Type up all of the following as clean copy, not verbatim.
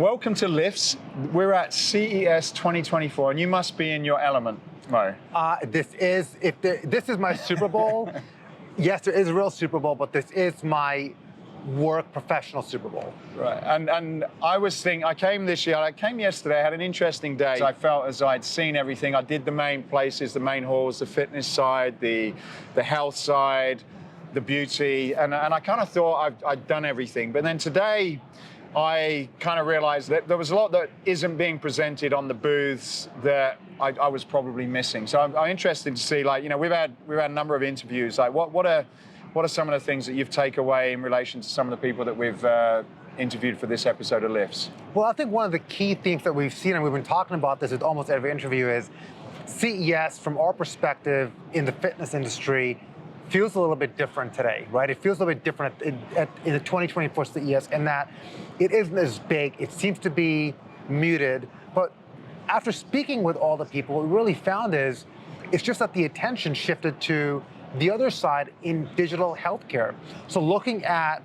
Welcome to L.I.F.S. We're at CES 2024, and you must be in your element, Mo. This is my Super Bowl. Yes, there is a real Super Bowl, but this is my work professional Super Bowl. Right, and I was thinking, I came yesterday, I had an interesting day. I felt as I'd seen everything. I did the main places, the main halls, the fitness side, the health side, the beauty, and I kind of thought I'd done everything. But then today, I kind of realized that there was a lot that isn't being presented on the booths that I was probably missing. So I'm interested to see, like, you know, we've had a number of interviews. Like, what are some of the things that you've taken away in relation to some of the people that we've interviewed for this episode of L.I.F.S? Well, I think one of the key themes that we've seen, and we've been talking about this with almost every interview, is CES, from our perspective in the fitness industry, feels a little bit different today, right? It feels a little bit different in the 2024 CES in that it isn't as big. It seems to be muted. But after speaking with all the people, what we really found is it's just that the attention shifted to the other side in digital healthcare. So looking at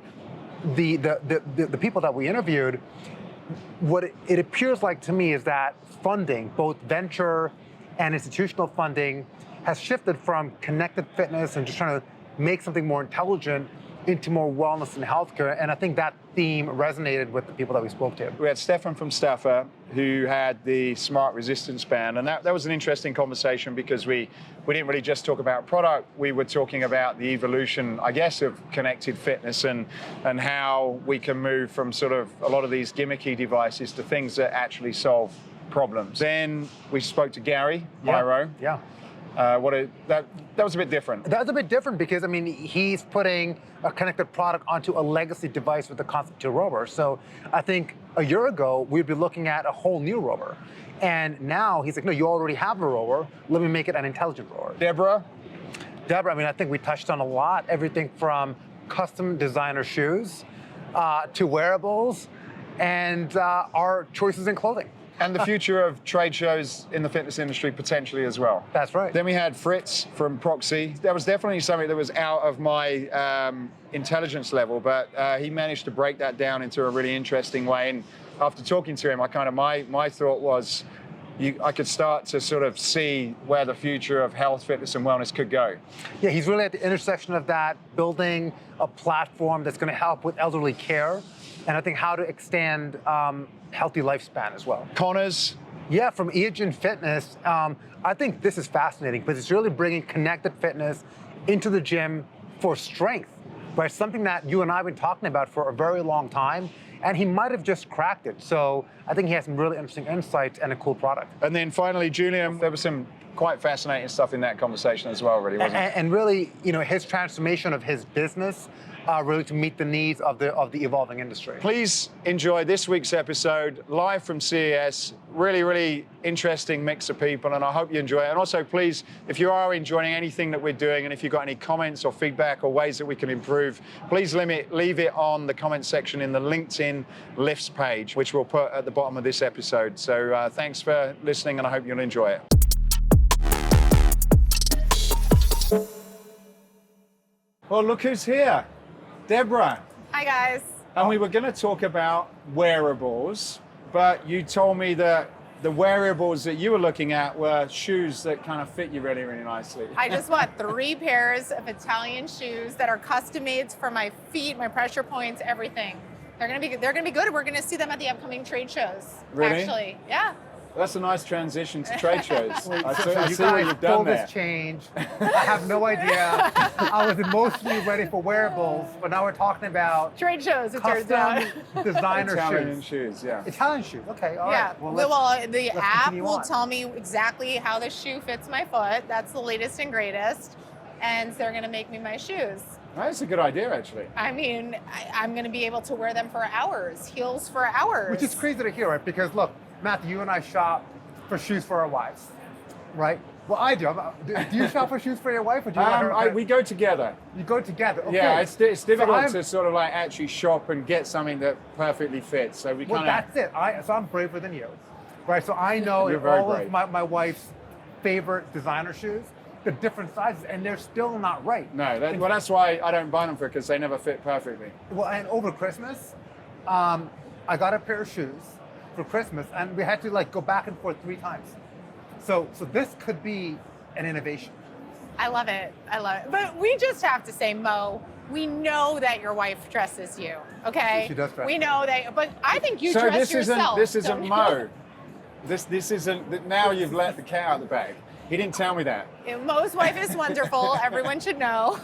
the people that we interviewed, what it appears like to me is that funding, both venture and institutional funding, has shifted from connected fitness and just trying to make something more intelligent into more wellness and healthcare. And I think that theme resonated with the people that we spoke to. We had Stefan from Straffr, who had the smart resistance band. And that was an interesting conversation because we didn't really just talk about product. We were talking about the evolution, I guess, of connected fitness and how we can move from sort of a lot of these gimmicky devices to things that actually solve problems. Then we spoke to Gary, Myrow. Yeah. That was a bit different. That was a bit different because, I mean, he's putting a connected product onto a legacy device with the concept of rover. So I think a year ago, we'd be looking at a whole new rover. And now he's like, no, you already have a rover. Let me make it an intelligent rover. Debra, I mean, I think we touched on a lot, everything from custom designer shoes to wearables and our choices in clothing. and the future of trade shows in the fitness industry potentially as well. That's right. Then we had Fritz from Proxie. That was definitely something that was out of my intelligence level, but he managed to break that down into a really interesting way. And after talking to him, my thought was, I could start to sort of see where the future of health, fitness, and wellness could go. Yeah, he's really at the intersection of that, building a platform that's going to help with elderly care, and I think how to extend healthy lifespan as well. Connor's. Yeah, from Eigen Fitness. I think this is fascinating because it's really bringing connected fitness into the gym for strength, right? Something that you and I have been talking about for a very long time, and he might have just cracked it. So I think he has some really interesting insights and a cool product. And then finally, Julian, there was some quite fascinating stuff in that conversation as well, really, wasn't it? And really, you know, his transformation of his business really to meet the needs of the evolving industry. Please enjoy this week's episode, live from CES. Really, really interesting mix of people, and I hope you enjoy it. And also, please, if you are enjoying anything that we're doing, and if you've got any comments or feedback or ways that we can improve, please leave it on the comment section in the LinkedIn L.I.F.S page, which we'll put at the bottom of this episode. So thanks for listening, and I hope you'll enjoy it. Well, look who's here. Debra. Hi, guys. And we were going to talk about wearables, but you told me that the wearables that you were looking at were shoes that kind of fit you really, really nicely. I just bought 3 pairs of Italian shoes that are custom made for my feet, my pressure points, everything. They're gonna be good. We're gonna see them at the upcoming trade shows. Really? Actually, yeah. That's a nice transition to trade shows. I You see what guys you've done pulled there. this change. I have no idea. I was emotionally ready for wearables, but now we're talking about Trade shows, it turns out. custom designer Italian shoes. shoes, yeah. Italian shoes. Okay, all Yeah. right. Well, the let's app continue will on. tell me exactly how the shoe fits my foot. That's the latest and greatest. And they're gonna make me my shoes. That's a good idea, actually. I mean, I'm gonna be able to wear them for hours, heels for hours. Which is crazy to hear, right? Because look, Matthew, you and I shop for shoes for our wives, right? Well, I do. Do you shop for shoes for your wife, or do you let her? We go together. You go together. Okay. Yeah, it's difficult So to sort of like actually shop and get something that perfectly fits. So we Well, kind of. that's it. So I'm braver than you, right? So I know You're very all brave. of my wife's favorite designer shoes, the different sizes, and they're still not right. No, that's why I don't buy them because they never fit perfectly. Well, and over Christmas, I got a pair of shoes for Christmas, and we had to like go back and forth 3 times. So this could be an innovation. I love it. I love it. But we just have to say, Mo, we know that your wife dresses you, okay? She does dress We me. know that, but I think you So dress this yourself. isn't Mo. This isn't. Now you've let the cat out of the bag. He didn't tell me that. Mo's wife is wonderful. Everyone should know.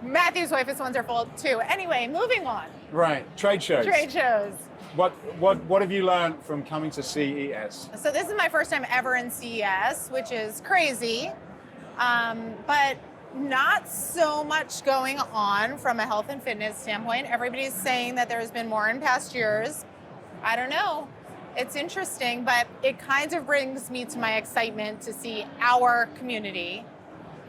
Matthew's wife is wonderful too. Anyway, moving on. Right. Trade shows. Trade shows. What have you learned from coming to CES? So this is my first time ever in CES, which is crazy, but not so much going on from a health and fitness standpoint. Everybody's saying that there's been more in past years. I don't know. It's interesting, but it kind of brings me to my excitement to see our community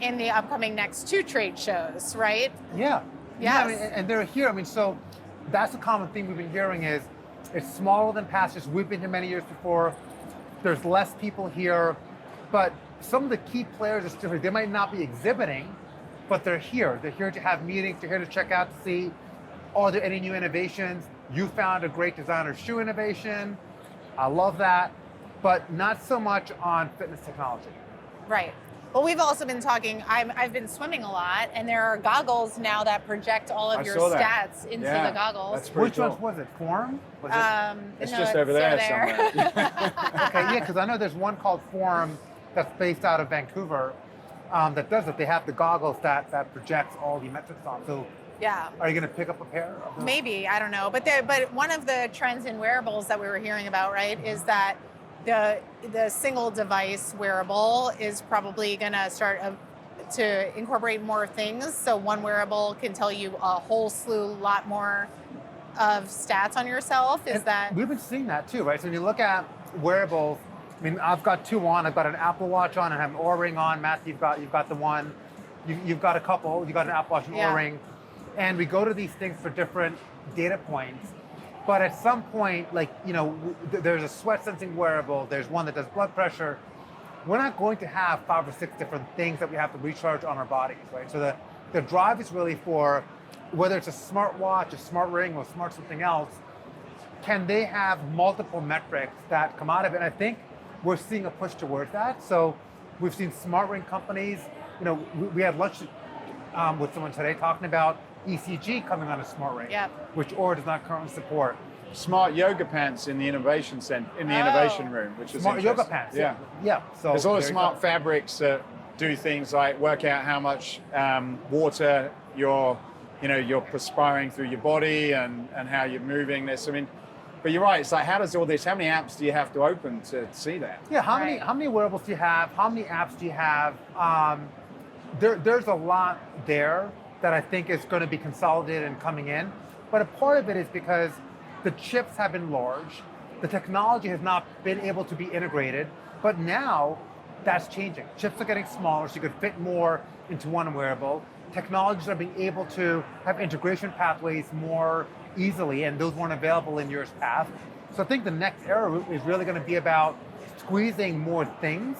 in the upcoming next 2 trade shows, right? Yeah. Yes. Yeah, I mean, and they're here. I mean, so that's a common theme we've been hearing is it's smaller than past years. We've been here many years before. There's less people here, but some of the key players are still here. They might not be exhibiting, but they're here. They're here to have meetings. They're here to check out to see, are there any new innovations? You found a great designer shoe innovation. I love that, but not so much on fitness technology. Right. Well, we've also been talking, I've been swimming a lot, and there are goggles now that project all of your saw that. stats into Yeah, the goggles. that's pretty Which cool. ones was it? Forum? Was It's No, just over there somewhere. Okay, yeah, because I know there's one called Forum that's based out of Vancouver that does it. They have the goggles that projects all the metrics on. So Yeah. are you going to pick up a pair of those? Maybe, I don't know. But one of the trends in wearables that we were hearing about, right, is that the single device wearable is probably going to start to incorporate more things. So one wearable can tell you a whole lot more of stats on yourself. Is And that we've been seeing that too, right? So when you look at wearables, I mean, I've got 2 on. I've got an Apple Watch on and I have an Oura Ring on. Matthew, you've got the one. You've got a couple. You've got an Apple Watch and Yeah. Oura Ring. And we go to these things for different data points. But at some point, like, you know, there's a sweat sensing wearable. There's one that does blood pressure. We're not going to have 5 or 6 different things that we have to recharge on our bodies, right? So the drive is really for whether it's a smartwatch, a smart ring, or smart something else, can they have multiple metrics that come out of it? And I think we're seeing a push towards that. So we've seen smart ring companies, you know, we had lunch with someone today talking about ECG coming on a smart ring, Yep. which Oura does not currently support. Smart yoga pants in the innovation innovation room, which is Smart yoga interesting. pants. Yeah. Yeah. So There's all the there you smart go. fabrics that do things like work out how much water you're perspiring through your body and how you're moving this. I mean, but you're right. It's like, how does all this? How many apps do you have to open to see that? Yeah, Right. how many wearables do you have? How many apps do you have? There's a lot there that I think is going to be consolidated and coming in. But a part of it is because the chips have been large, the technology has not been able to be integrated, but now that's changing. Chips are getting smaller, so you could fit more into one wearable. Technologies are being able to have integration pathways more easily, and those weren't available in years past. So I think the next era is really going to be about squeezing more things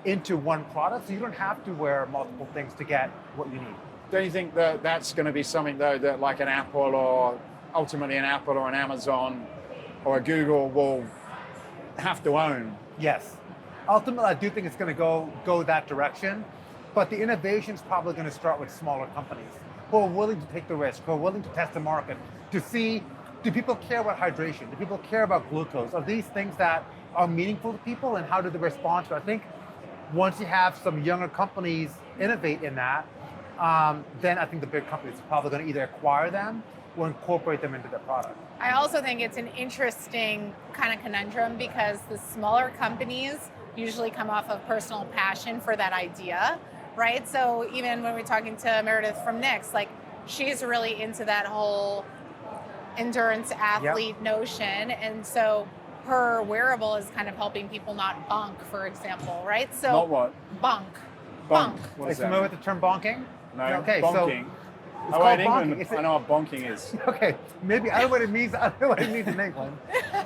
into one product, so you don't have to wear multiple things to get what you need. Don't you think that that's going to be something though that like an Apple or ultimately an Apple or an Amazon or a Google will have to own? Yes. Ultimately, I do think it's going to go that direction, but the innovation is probably going to start with smaller companies who are willing to take the risk, who are willing to test the market, to see, do people care about hydration? Do people care about glucose? Are these things that are meaningful to people, and how do they respond to it? I think once you have some younger companies innovate in that, then I think the big companies are probably going to either acquire them or incorporate them into their product. I also think it's an interesting kind of conundrum because the smaller companies usually come off of personal passion for that idea, right? So even when we're talking to Meredith from NYX, like she's really into that whole endurance athlete notion. And so her wearable is kind of helping people not bunk, for example, right? So Not what? bunk. Bonk. Bunk. What Are you is that? familiar with the term bonking? No, Okay, bonking. It's Oh, in called England, bonking. It's I know what bonking is. Okay, maybe I don't know what it means. I don't know what it means in England.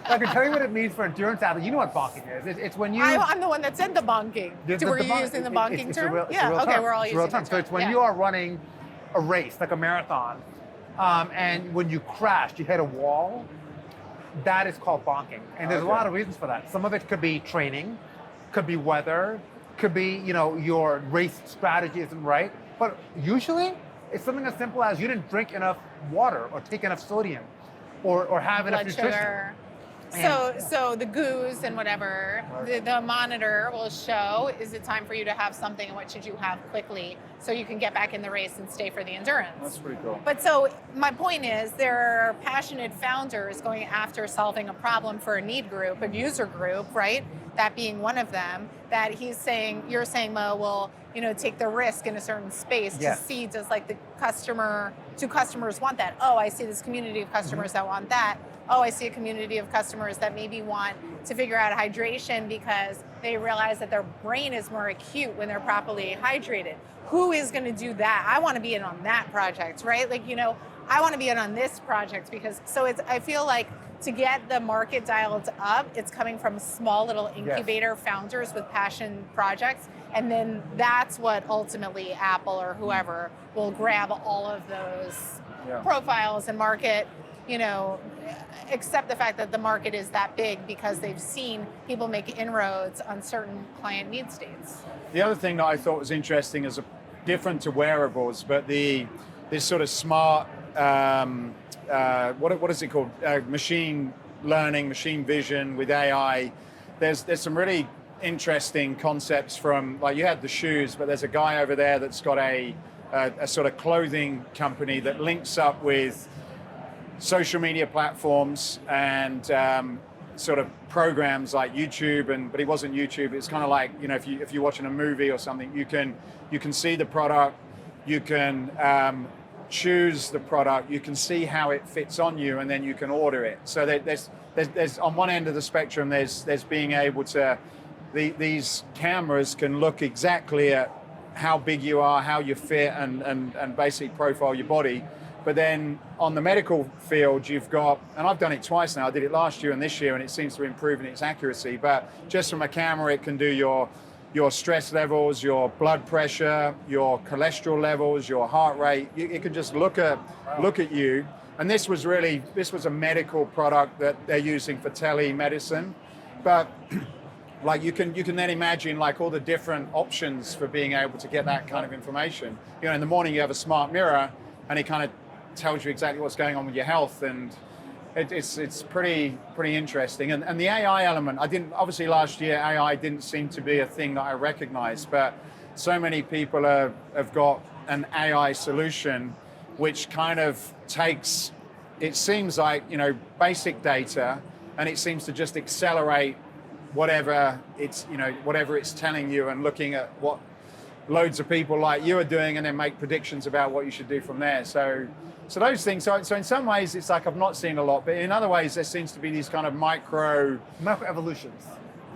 I can tell you what it means for endurance athlete. You know what bonking is? It's when you. I'm the one that said the bunking. Were you using the bonking it's term? A real, yeah. real Okay, term. we're all It's a using real the term. term. So it's when Yeah. you are running a race, like a marathon, and when you crash, you hit a wall. that is called bonking. And there's a Okay. lot of reasons for that. Some of it could be training, could be weather, could be, your race strategy isn't right. But usually it's something as simple as you didn't drink enough water or take enough sodium or have enough Blood nutrition. sugar. And- So the goose and whatever, the monitor will show, is it time for you to have something and what should you have quickly so you can get back in the race and stay for the endurance? That's pretty cool. But so my point is there are passionate founders going after solving a problem for a need group, a user group, right? That being one of them, that you're saying, Mo, will, take the risk in a certain space Yes. to see, do customers want that? Oh, I see this community of customers that want that. Oh, I see a community of customers that maybe want to figure out hydration because they realize that their brain is more acute when they're properly hydrated. Who is going to do that? I want to be in on that project, right? I want to be in on this project because, I feel like to get the market dialed up, it's coming from small little incubator founders with passion projects. And then that's what ultimately Apple or whoever will grab all of those profiles and market, accept the fact that the market is that big because they've seen people make inroads on certain client need states. The other thing that I thought was interesting is different to wearables, but this sort of smart, what is it called? Machine learning, machine vision with AI. There's some really interesting concepts from, like you had the shoes, but there's a guy over there that's got a sort of clothing company that links up with social media platforms and sort of programs like YouTube, but it wasn't YouTube. It's kind of like, if you're watching a movie or something, you can see the product, you can choose the product, you can see how it fits on you, and then you can order it. So there's on one end of the spectrum, there's being able to, these cameras can look exactly at how big you are, how you fit, and basically profile your body. But then on the medical field, you've got, and I've done it twice now, I did it last year and this year, and it seems to improve in its accuracy. But just from a camera, it can do your stress levels, your blood pressure, your cholesterol levels, your heart rate. It can just look at you. And this was a medical product that they're using for telemedicine. But like you can then imagine like all the different options for being able to get that kind of information. In the morning you have a smart mirror, and it kind of tells you exactly what's going on with your health, and it's pretty interesting. And the AI element, obviously last year AI didn't seem to be a thing that I recognized, but so many people have got an AI solution which kind of takes, it seems like, basic data, and it seems to just accelerate whatever it's telling you, and looking at what loads of people like you are doing, and then make predictions about what you should do from there. So those things. So in some ways, it's like I've not seen a lot, but in other ways, there seems to be these kind of micro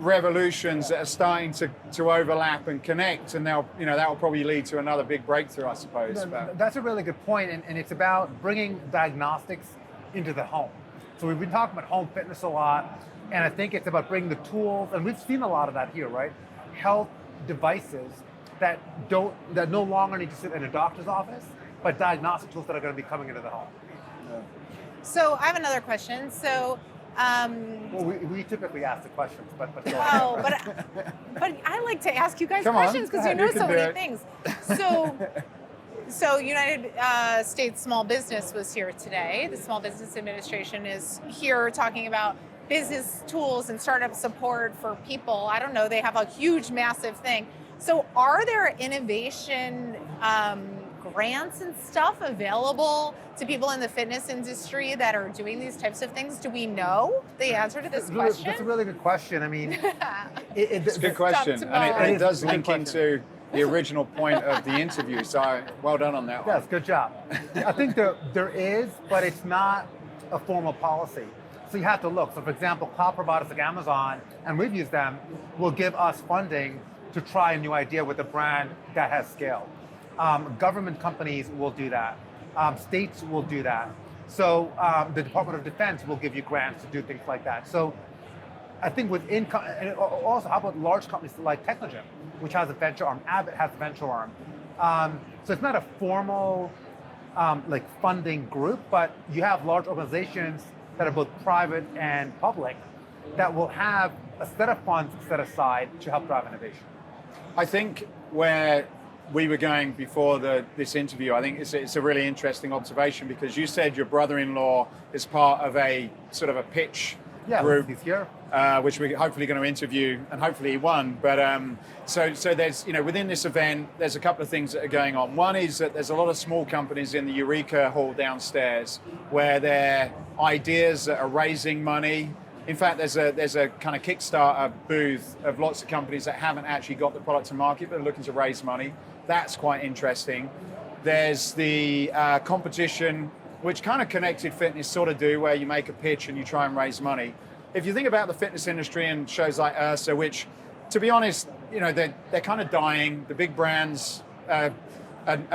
revolutions that are starting to overlap and connect, and now that will probably lead to another big breakthrough, I suppose. That's a really good point, and it's about bringing diagnostics into the home. So we've been talking about home fitness a lot, and I think it's about bringing the tools, and we've seen a lot of that here, right? Health devices that no longer need to sit in a doctor's office, but diagnostic tools that are going to be coming into the home. So I have another question. So, well, we typically ask the questions, but but I like to ask you guys questions because you know so many things. So United States Small Business was here today. The Small Business Administration is here talking about business tools and startup support for people. I don't know, they have a huge, massive thing. So are there innovation grants and stuff available to people in the fitness industry that are doing these types of things? Do we know the answer to this question? That's a really good question. I mean, it's a good question, and it does link into the original point of the interview. So well done on that one. Yes, good job. I think there is, but it's not a formal policy. So you have to look. So for example, cloud providers like Amazon, and we've used them, will give us funding to try a new idea with a brand that has scale. Government companies will do that. States will do that. So the Department of Defense will give you grants to do things like that. So I think and also how about large companies like Technogen, which has a venture arm, Abbott has a venture arm. So it's not a formal funding group, but you have large organizations that are both private and public that will have a set of funds set aside to help drive innovation? I think where we were going before this interview, I think it's a really interesting observation, because you said your brother-in-law is part of a sort of a pitch group, he's here. which we're hopefully going to interview, and hopefully he won. But so there's, within this event, there's a couple of things that are going on. One is that there's a lot of small companies in the Eureka Hall downstairs where their ideas that are raising money. In fact, there's a kind of Kickstarter booth of lots of companies that haven't actually got the product to market but are looking to raise money. That's quite interesting. There's the competition, which kind of Connected Fitness sort of do, where you make a pitch and you try and raise money. If you think about the fitness industry and shows like IHRSA, which, to be honest, they're kind of dying. The big brands are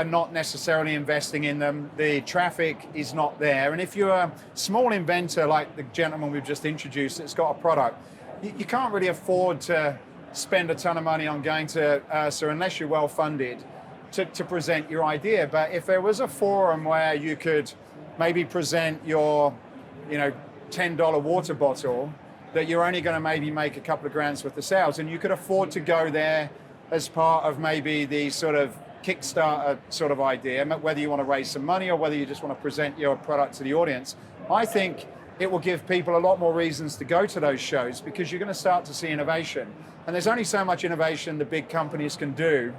not necessarily investing in them. The traffic is not there. And if you're a small inventor like the gentleman we've just introduced that's got a product, you can't really afford to spend a ton of money on going to IHRSA unless you're well funded to present your idea. But if there was a forum where you could maybe present your $10 water bottle that you're only going to maybe make a couple of grand's worth of sales, and you could afford to go there as part of maybe the sort of Kickstarter sort of idea, whether you want to raise some money or whether you just want to present your product to the audience, I think it will give people a lot more reasons to go to those shows, because you're going to start to see innovation. And there's only so much innovation the big companies can do.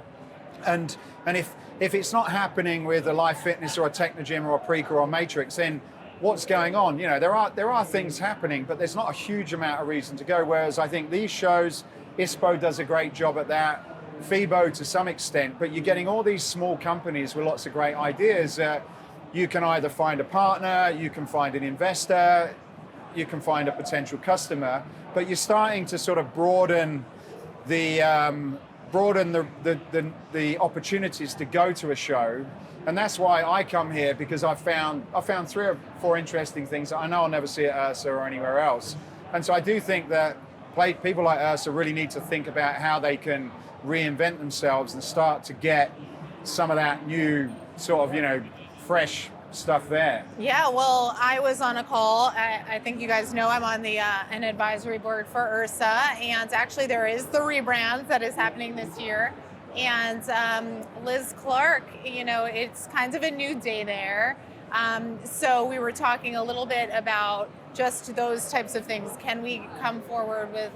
And if it's not happening with a L.I.F.T. Fitness or a Technogym or a Preca or a Matrix, then what's going on? There are things happening, but there's not a huge amount of reason to go. Whereas I think these shows, ISPO does a great job at that, FIBO to some extent, but you're getting all these small companies with lots of great ideas. You can either find a partner, you can find an investor, you can find a potential customer, but you're starting to sort of broaden the opportunities to go to a show. And that's why I come here, because I found 3 or 4 interesting things that I know I'll never see at IHRSA or anywhere else. And so I do think that people like IHRSA really need to think about how they can reinvent themselves and start to get some of that new sort of, fresh stuff there. Yeah, well, I was on a call. I think you guys know I'm on the an advisory board for IHRSA, and actually there is the rebrand that is happening this year. And Liz Clark, it's kind of a new day there. So we were talking a little bit about just those types of things. Can we come forward with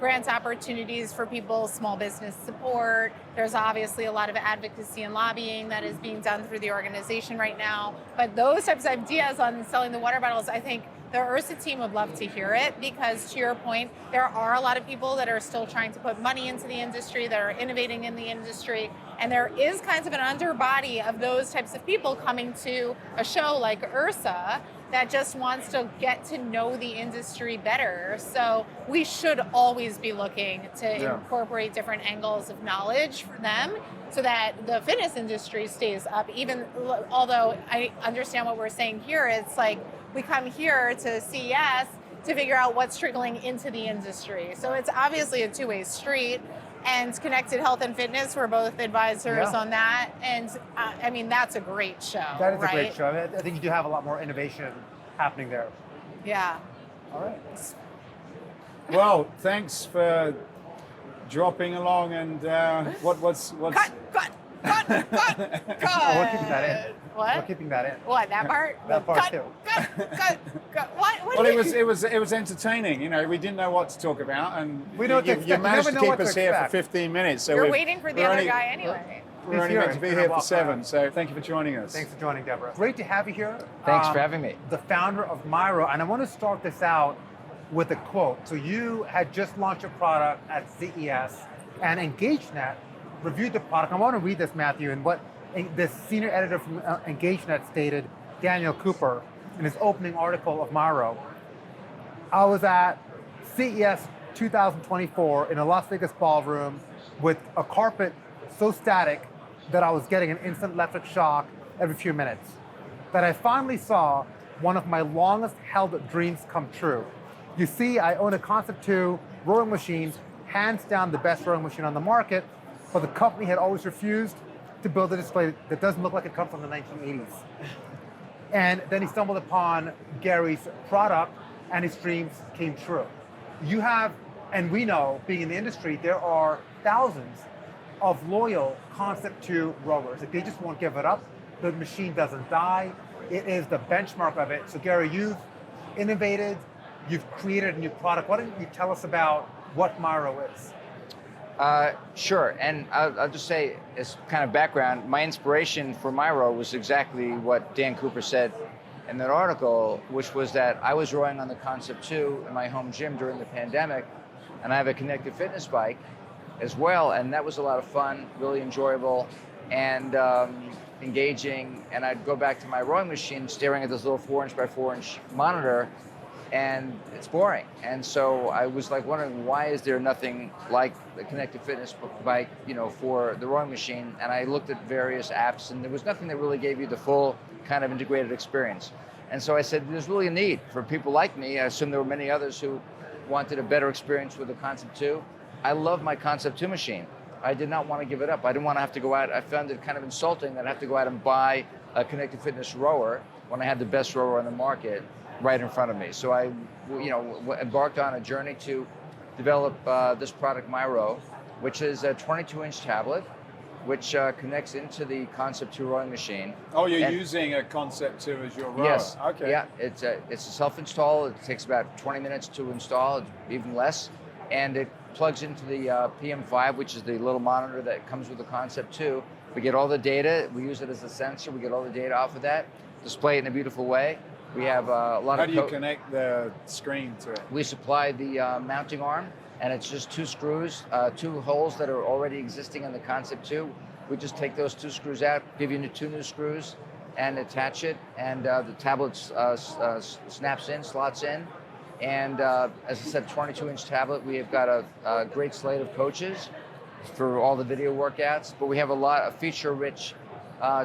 grant opportunities for people, small business support? There's obviously a lot of advocacy and lobbying that is being done through the organization right now. But those types of ideas on selling the water bottles, I think the IHRSA team would love to hear it, because to your point, there are a lot of people that are still trying to put money into the industry, that are innovating in the industry, and there is kind of an underbody of those types of people coming to a show like IHRSA that just wants to get to know the industry better. So we should always be looking to incorporate different angles of knowledge for them so that the fitness industry stays up. Even although I understand what we're saying here, it's like we come here to CES to figure out what's trickling into the industry. So it's obviously a two-way street. And Connected Health and Fitness, we're both advisors on that. And that's a great show. That is a great show. I think you do have a lot more innovation happening there. Yeah. All right. Well, thanks for dropping along. And what's Cut. Oh, we're keeping that in. What? We're keeping that in. What, that part? That part too. Cut. What? Well, it was entertaining. We didn't know what to talk about, and We know what to you expect. managed You to never know keep what us to here for expect. 15 minutes. So You're waiting for the we're other only- guy anyway. We're only meant to be here for 7, so thank you for joining us. Thanks for joining, Debra. Great to have you here. Thanks for having me. The founder of Myrow, and I want to start this out with a quote. So you had just launched a product at CES, and EngageNet reviewed the product. I want to read this, Matthew, and what the senior editor from EngageNet stated, Daniel Cooper, in his opening article of Myrow. I was at CES 2024 in a Las Vegas ballroom with a carpet so static that I was getting an instant electric shock every few minutes. That I finally saw one of my longest held dreams come true. You see, I own a Concept 2 rowing machine, hands down the best rowing machine on the market, but the company had always refused to build a display that doesn't look like it comes from the 1980s. And then he stumbled upon Gary's product and his dreams came true. You have, and we know, being in the industry, there are thousands of loyal Concept 2 rowers. Like, they just won't give it up. The machine doesn't die. It is the benchmark of it. So Gary, you've innovated, you've created a new product. Why don't you tell us about what Myrow is? Sure, and I'll just say, as kind of background, my inspiration for Myrow was exactly what Dan Cooper said in that article, which was that I was rowing on the Concept 2 in my home gym during the pandemic, and I have a connected fitness bike as well, and that was a lot of fun, really enjoyable, and engaging, and I'd go back to my rowing machine staring at this little 4-inch by 4-inch monitor, and it's boring. And so I was like wondering, why is there nothing like the connected fitness bike, for the rowing machine? And I looked at various apps, and there was nothing that really gave you the full kind of integrated experience. And so I said, there's really a need for people like me. I assume there were many others who wanted a better experience with the Concept 2. I love my Concept 2 machine. I did not want to give it up. I didn't want to have to go out. I found it kind of insulting that I have to go out and buy a connected fitness rower when I had the best rower on the market right in front of me. So I, embarked on a journey to develop this product, Myrow, which is a 22-inch tablet, which connects into the Concept 2 rowing machine. Oh, you're using a Concept 2 as your rower? Yes. Okay. Yeah, it's a self-install. It takes about 20 minutes to install, even less, and it plugs into the PM5, which is the little monitor that comes with the Concept 2. We get all the data. We use it as a sensor. We get all the data off of that, display it in a beautiful way. We have a lot How of... do you connect the screen to it? We supply the mounting arm, and it's just 2 screws, 2 holes that are already existing in the Concept 2. We just take those 2 screws out, give you 2 new screws, and attach it, and the tablet snaps in, slots in. And as I said, 22-inch tablet. We have got a great slate of coaches for all the video workouts, but we have a feature-rich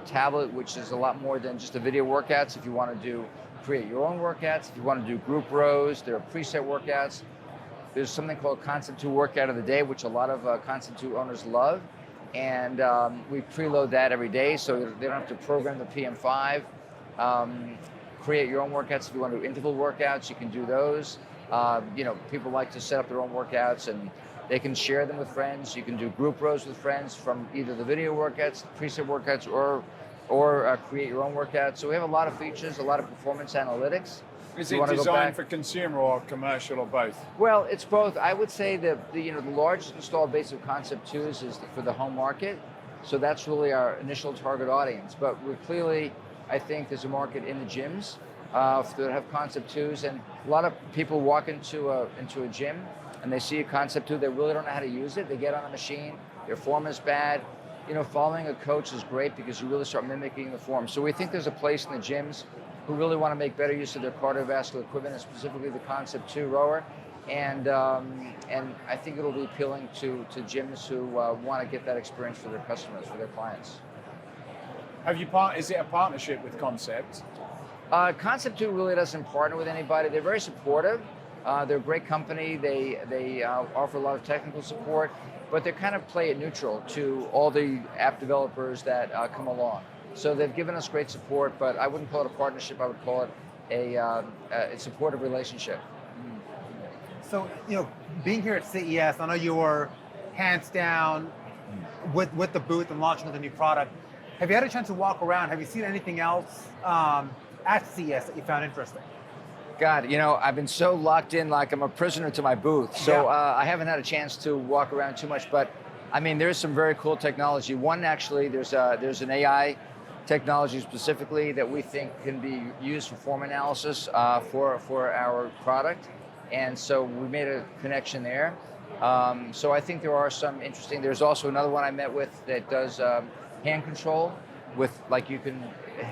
tablet, which is a lot more than just the video workouts. If you want to create your own workouts, if you want to do group rows, there are preset workouts. There's something called Concept 2 Workout of the Day, which a lot of Concept 2 owners love. And we preload that every day, so they don't have to program the PM5. Create your own workouts. If you want to do interval workouts, you can do those. People like to set up their own workouts, and they can share them with friends. You can do group rows with friends from either the video workouts, preset workouts, or create your own workouts. So we have a lot of features, a lot of performance analytics. Is it designed for consumer or commercial or both? Well, it's both. I would say the largest installed base of Concept 2s is for the home market. So that's really our initial target audience. But we're clearly, I think there's a market in the gyms that have Concept 2s, and a lot of people walk into a gym and they see a Concept 2, they really don't know how to use it. They get on a machine, their form is bad. Following a coach is great because you really start mimicking the form. So we think there's a place in the gyms who really want to make better use of their cardiovascular equipment, and specifically the Concept 2 rower. And I think it'll be appealing to gyms who want to get that experience for their customers, for their clients. Is it a partnership with Concept? Concept 2 really doesn't partner with anybody. They're very supportive. They're a great company. They offer a lot of technical support, but they kind of play it neutral to all the app developers that come along. So they've given us great support, but I wouldn't call it a partnership. I would call it a supportive relationship. So, being here at CES, I know you were hands down with the booth and launching the new product. Have you had a chance to walk around? Have you seen anything else at CES that you found interesting? God, I've been so locked in, like I'm a prisoner to my booth. So I haven't had a chance to walk around too much, but I mean, there's some very cool technology. One, actually, there's an AI technology specifically that we think can be used for form analysis for our product. And so we made a connection there. So I think there are some interesting, there's also another one I met with that does hand control with, you can,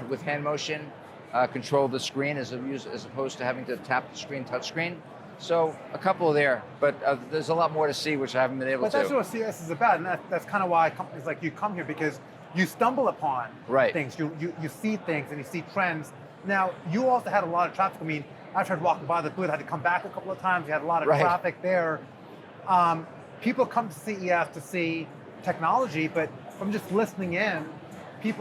with hand motion, control the screen as opposed to having to tap the screen, touch screen. So a couple there, but there's a lot more to see, which I haven't been able to. But that's what CES is about, and that's kind of why companies like you come here, because you stumble upon things, you see things and you see trends. Now, you also had a lot of traffic. I mean, I tried walking by the booth, I had to come back a couple of times. You had a lot of traffic there. People come to CES to see technology, but from just listening in,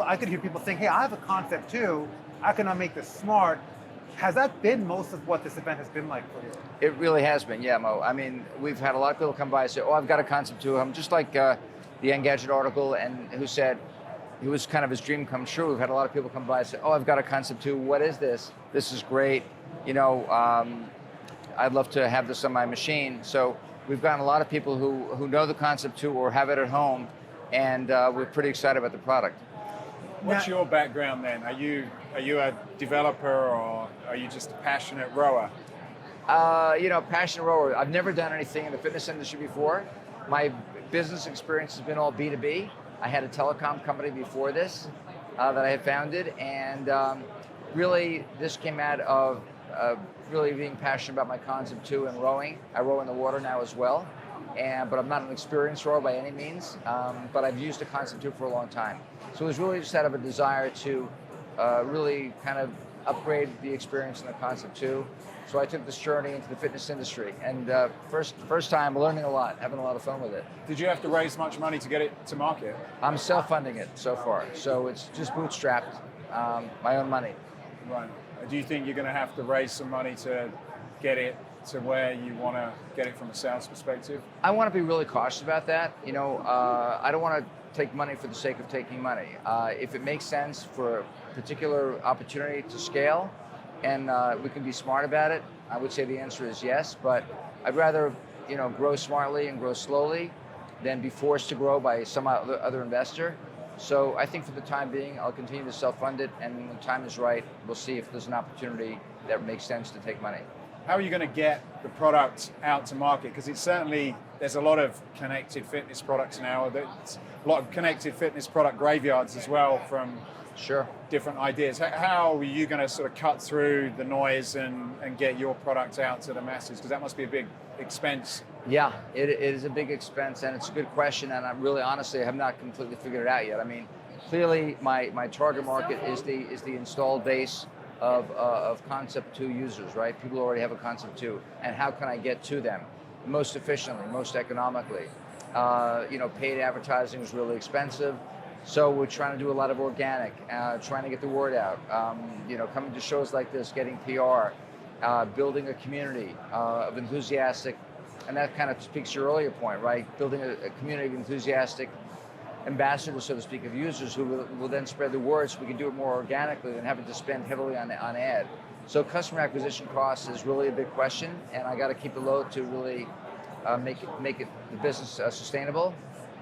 I could hear people saying, hey, I have a Concept 2. How can I make this smart? Has that been most of what this event has been like for you? It really has been, yeah, Mo. I mean, we've had a lot of people come by and say, oh, I've got a concept too. I'm just like the Engadget article, and who said it was kind of his dream come true. We've had a lot of people come by and say, oh, I've got a concept too. What is this? This is great. You know, I'd love to have this on my machine. So we've gotten a lot of people who know the concept too or have it at home, and we're pretty excited about the product. What's your background then? Are you a developer or are you just a passionate rower? You know, passionate rower. I've never done anything in the fitness industry before. My business experience has been all B2B. I had a telecom company before this that I had founded, and really this came out of really being passionate about my concept too and rowing. I row in the water now as well, but I'm not an experienced rower by any means, but I've used the concept too for a long time. So it was really just out of a desire to really kind of upgrade the experience in the concept too. So I took this journey into the fitness industry, and first time learning a lot, having a lot of fun with it. Did you have to raise much money to get it to market? I'm self-funding it so far, so it's just bootstrapped, my own money. Right. Do you think you're going to have to raise some money to get it to where you want to get it from a sales perspective? I want to be really cautious about that. You know, I don't want to take money for the sake of taking money. If it makes sense for a particular opportunity to scale, and we can be smart about it, I would say the answer is yes. But I'd rather, you know, grow smartly and grow slowly than be forced to grow by some other investor. So I think for the time being, I'll continue to self-fund it, and when the time is right, we'll see if there's an opportunity that makes sense to take money. How are you going to get the product out to market? Because it's certainly, there's a lot of connected fitness products now. There's a lot of connected fitness product graveyards as well from different ideas. How are you going to sort of cut through the noise and get your product out to the masses? Because that must be a big expense. Yeah, it is a big expense, and it's a good question, and I'm really, honestly, I have not completely figured it out yet. I mean, clearly my target market is the installed base of Concept 2 users, right? People who already have a Concept 2, and how can I get to them most efficiently, most economically? You know, paid advertising is really expensive, so we're trying to do a lot of organic, trying to get the word out. You know, coming to shows like this, getting PR, building a community of enthusiastic, and that kind of speaks to your earlier point, right? Building a community of enthusiastic ambassadors, so to speak, of users who will then spread the word, so we can do it more organically than having to spend heavily on ad. So customer acquisition costs is really a big question, and I got to keep the load to really make it the business sustainable.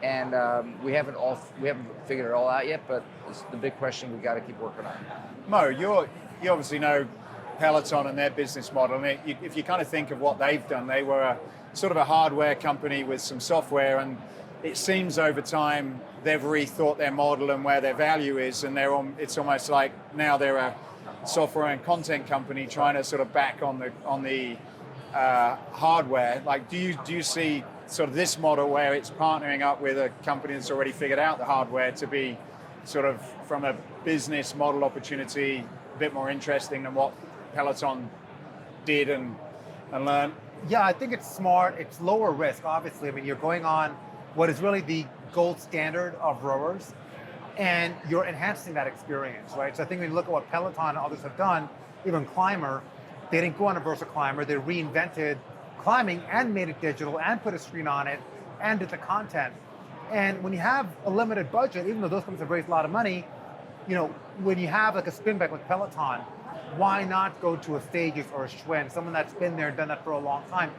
And we haven't figured it all out yet, but it's the big question we got to keep working on. Mo, you obviously know Peloton and their business model, and if you kind of think of what they've done, they were a sort of a hardware company with some software, and it seems over time they've rethought their model and where their value is, and it's almost like now they're a software and content company trying to sort of back on the hardware. Like, do you see sort of this model where it's partnering up with a company that's already figured out the hardware to be sort of, from a business model opportunity, a bit more interesting than what Peloton did and learned? Yeah, I think it's smart. It's lower risk, obviously. I mean, you're going on what is really the gold standard of rowers, and you're enhancing that experience, right? So I think when you look at what Peloton and others have done, even Climber, they didn't go on a Versa Climber, they reinvented climbing and made it digital and put a screen on it and did the content. And when you have a limited budget, even though those companies have raised a lot of money, you know, when you have like a spin bike with Peloton, why not go to a Stages or a Schwinn, someone that's been there and done that for a long time,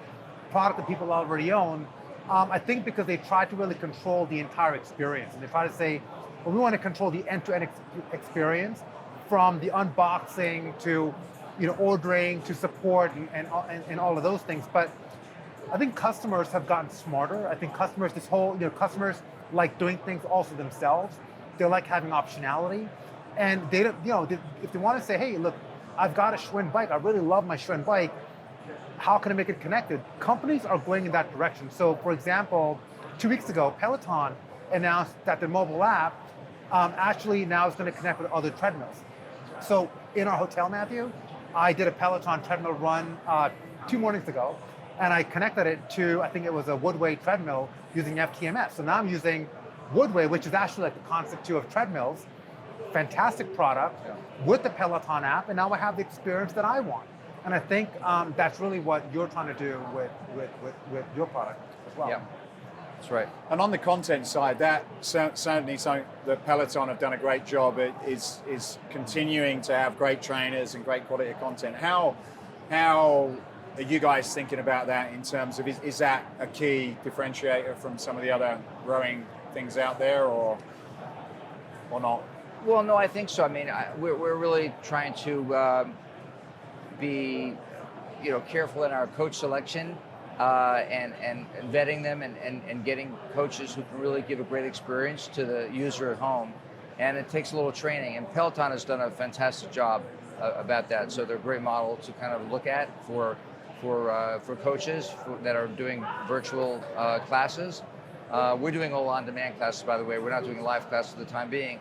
product that people already own? I think because they try to really control the entire experience, and they try to say, well, we want to control the end-to-end experience, from the unboxing to, you know, ordering to support and all of those things. But I think customers have gotten smarter. I think customers like doing things also themselves. They like having optionality, and they don't, you know, if they want to say, hey, look, I've got a Schwinn bike, I really love my Schwinn bike, how can I make it connected? Companies are going in that direction. So, for example, 2 weeks ago, Peloton announced that the mobile app actually now is going to connect with other treadmills. So in our hotel, Matthew, I did a Peloton treadmill run 2 mornings ago, and I connected it to, I think it was a Woodway treadmill using FTMS. So now I'm using Woodway, which is actually like the Concept 2 of treadmills, fantastic product with the Peloton app, and now I have the experience that I want. And I think that's really what you're trying to do with your product as well. Yeah, that's right. And on the content side, that certainly something that Peloton have done a great job at is continuing to have great trainers and great quality of content. How are you guys thinking about that in terms of, is that a key differentiator from some of the other rowing things out there, or not? Well, no, I think so. I mean, we're really trying to be, careful in our coach selection and vetting them and getting coaches who can really give a great experience to the user at home. And it takes a little training, and Peloton has done a fantastic job about that. So they're a great model to kind of look at for coaches that are doing virtual classes. We're doing all on-demand classes, by the way. We're not doing live classes for the time being,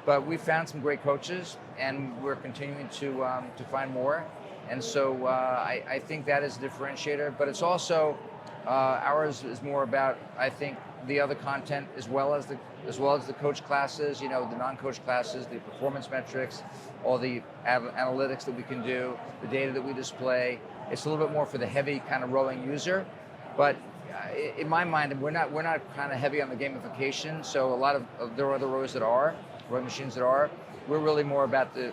but we found some great coaches, and we're continuing to find more. And so I think that is a differentiator. But it's also ours is more about, I think, the other content as well as the coach classes. The non-coach classes, the performance metrics, all the analytics that we can do, the data that we display. It's a little bit more for the heavy kind of rowing user, but in my mind, we're not kind of heavy on the gamification. So there are other rowers that are, rowing machines that are. We're really more about the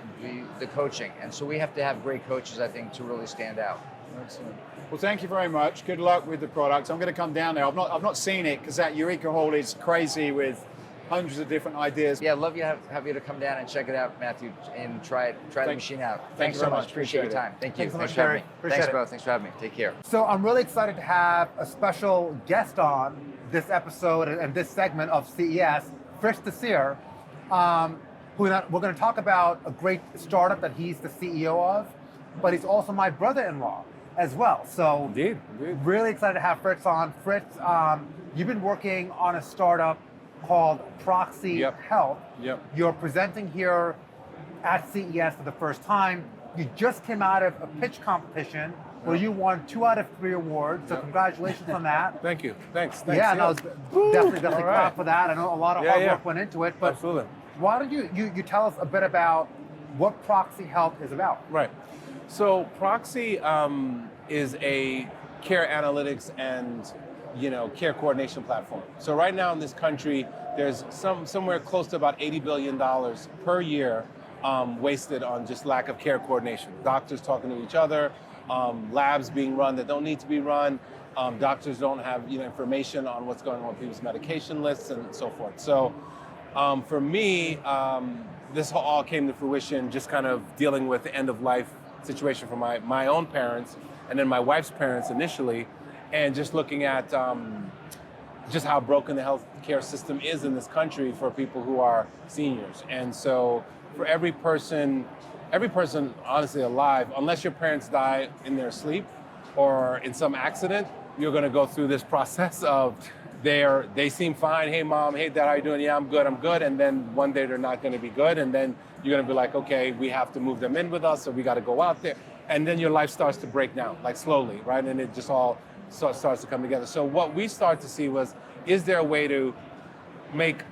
coaching, and so we have to have great coaches, I think, to really stand out. Excellent. Well, thank you very much. Good luck with the product. I'm going to come down there. I've not seen it because that Eureka Hall is crazy with hundreds of different ideas. Yeah, I'd love have you to come down and check it out, Matthew, and try the machine out. Thanks so much. Appreciate your time. Thank you. Thanks so much, for having Gary. me. Appreciate Thanks, it. bro. Thanks for having me. Take care. So I'm really excited to have a special guest on this episode and this segment of CES, Fritz Desir, we're going to talk about a great startup that he's the CEO of, but he's also my brother-in-law as well. So Indeed. Really excited to have Fritz on. Fritz, you've been working on a startup called Proxie Health. Yep. You're presenting here at CES for the first time. You just came out of a pitch competition where you won 2 out of 3 awards. So congratulations on that. Thank you. Thanks. Yeah, no, definitely clap for that. I know a lot of hard work went into it, but absolutely. Why don't you tell us a bit about what Proxie Health is about? Right. So Proxie is a care analytics and care coordination platform. So right now in this country, there's somewhere close to about $80 billion per year wasted on just lack of care coordination. Doctors talking to each other, labs being run that don't need to be run. Doctors don't have information on what's going on with people's medication lists and so forth. So for me, this all came to fruition just kind of dealing with the end of life situation for my own parents and then my wife's parents initially, and just looking at just how broken the healthcare system is in this country for people who are seniors. And so for every person honestly alive, unless your parents die in their sleep or in some accident, you're going to go through this process of they seem fine. Hey mom, hey dad, how you doing? Yeah, I'm good. And then one day they're not going to be good. And then you're going to be like, okay, we have to move them in with us, so we got to go out there. And then your life starts to break down, like slowly, right? And it just all starts to come together. So what we started to see was, is there a way to make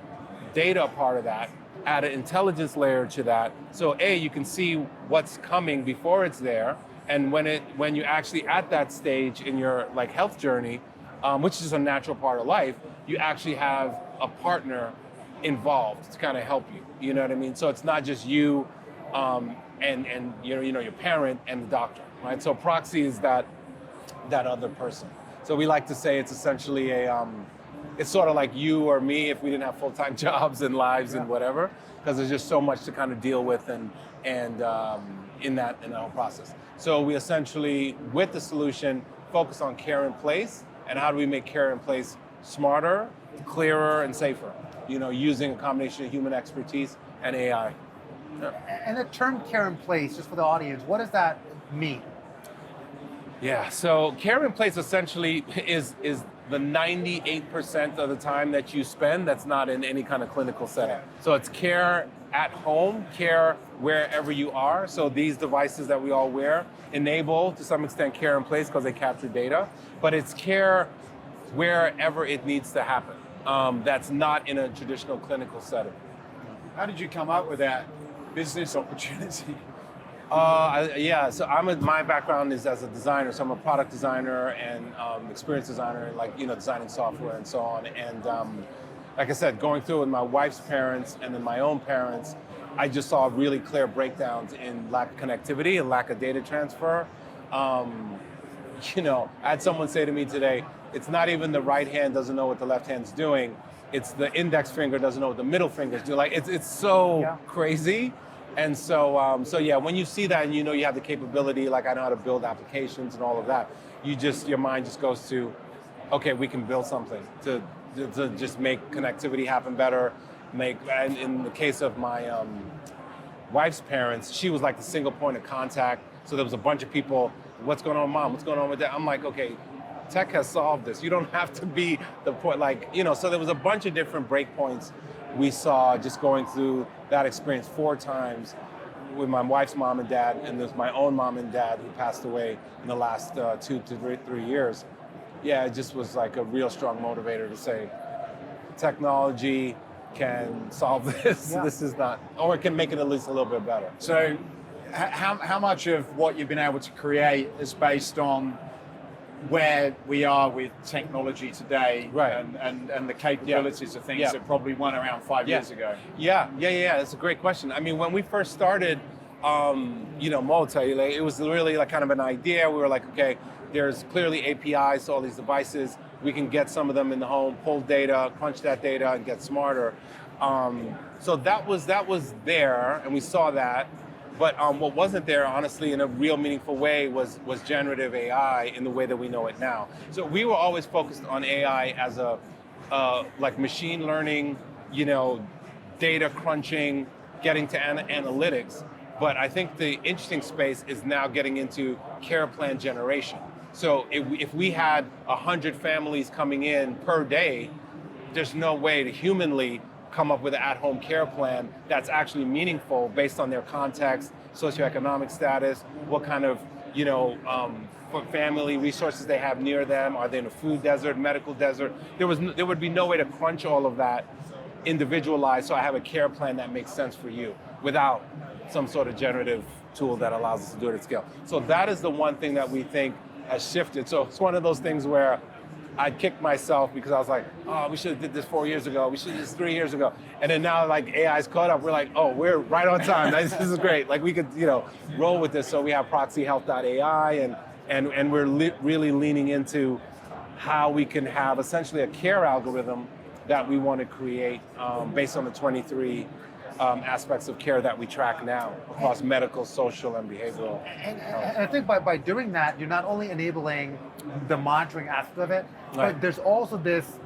data a part of that, add an intelligence layer to that, so you can see what's coming before it's there, and when you're actually at that stage in your health journey, which is a natural part of life, you actually have a partner involved to kind of help you. You know what I mean? So it's not just you and your parent and the doctor, right? So Proxie is that other person. So we like to say it's essentially it's sort of like you or me if we didn't have full-time jobs and lives and whatever, because there's just so much to kind of deal with and in that whole process. So we essentially, with the solution, focus on care in place and how do we make care in place smarter, clearer, and safer, using a combination of human expertise and AI. And the term care in place, just for the audience, what does that mean? Yeah, so care in place essentially is the 98% of the time that you spend that's not in any kind of clinical setting. So it's care at home, care wherever you are. So these devices that we all wear enable, to some extent, care in place because they capture data, but it's care wherever it needs to happen. That's not in a traditional clinical setting. How did you come up with that business opportunity? So my background is as a designer, so I'm a product designer and experience designer, like, designing software and so on. And like I said, going through with my wife's parents and then my own parents, I just saw really clear breakdowns in lack of connectivity and lack of data transfer. I had someone say to me today, it's not even the right hand doesn't know what the left hand's doing, it's the index finger doesn't know what the middle finger's doing. Like, it's so crazy. And so when you see that and you have the capability, like I know how to build applications and all of that, your mind just goes to, okay, we can build something to just make connectivity happen better. And in the case of my wife's parents, she was like the single point of contact. So there was a bunch of people, what's going on, Mom? What's going on with that? I'm like, okay, tech has solved this. You don't have to be the point, so there was a bunch of different breakpoints we saw just going through that experience 4 times with my wife's mom and dad, and there's my own mom and dad who passed away in the last 2 to 3 years. Yeah, it just was like a real strong motivator to say, technology can solve this. Yeah. This is not, or it can make it at least a little bit better. So how much of what you've been able to create is based on where we are with technology today, right, and the capabilities of things that probably weren't around 5 years ago? Yeah, that's a great question. I mean, when we first started, Mo will tell you, it was really like kind of an idea. We were like, okay, there's clearly APIs to all these devices. We can get some of them in the home, pull data, crunch that data, and get smarter. So that was there, and we saw that. But what wasn't there, honestly, in a real meaningful way was generative AI in the way that we know it now. So we were always focused on AI as a like machine learning, data crunching, getting to analytics. But I think the interesting space is now getting into care plan generation. So if we had 100 families coming in per day, there's no way to humanly come up with an at-home care plan that's actually meaningful based on their context, socioeconomic status, what kind of, family resources they have near them. Are they in a food desert, medical desert? There would be no way to crunch all of that, individualized, so I have a care plan that makes sense for you without some sort of generative tool that allows us to do it at scale. So that is the one thing that we think has shifted. So it's one of those things where I kicked myself because I was like, oh, we should have did this 4 years ago. We should have did this 3 years ago. And then now, like, AI's caught up. We're like, oh, we're right on time. This is great. Like, we could, roll with this. So we have ProxieHealth.ai, and we're really leaning into how we can have essentially a care algorithm that we want to create based on the 23 aspects of care that we track now across medical, social, and behavioral. And I think by doing that, you're not only enabling the monitoring aspect of it, but there's also this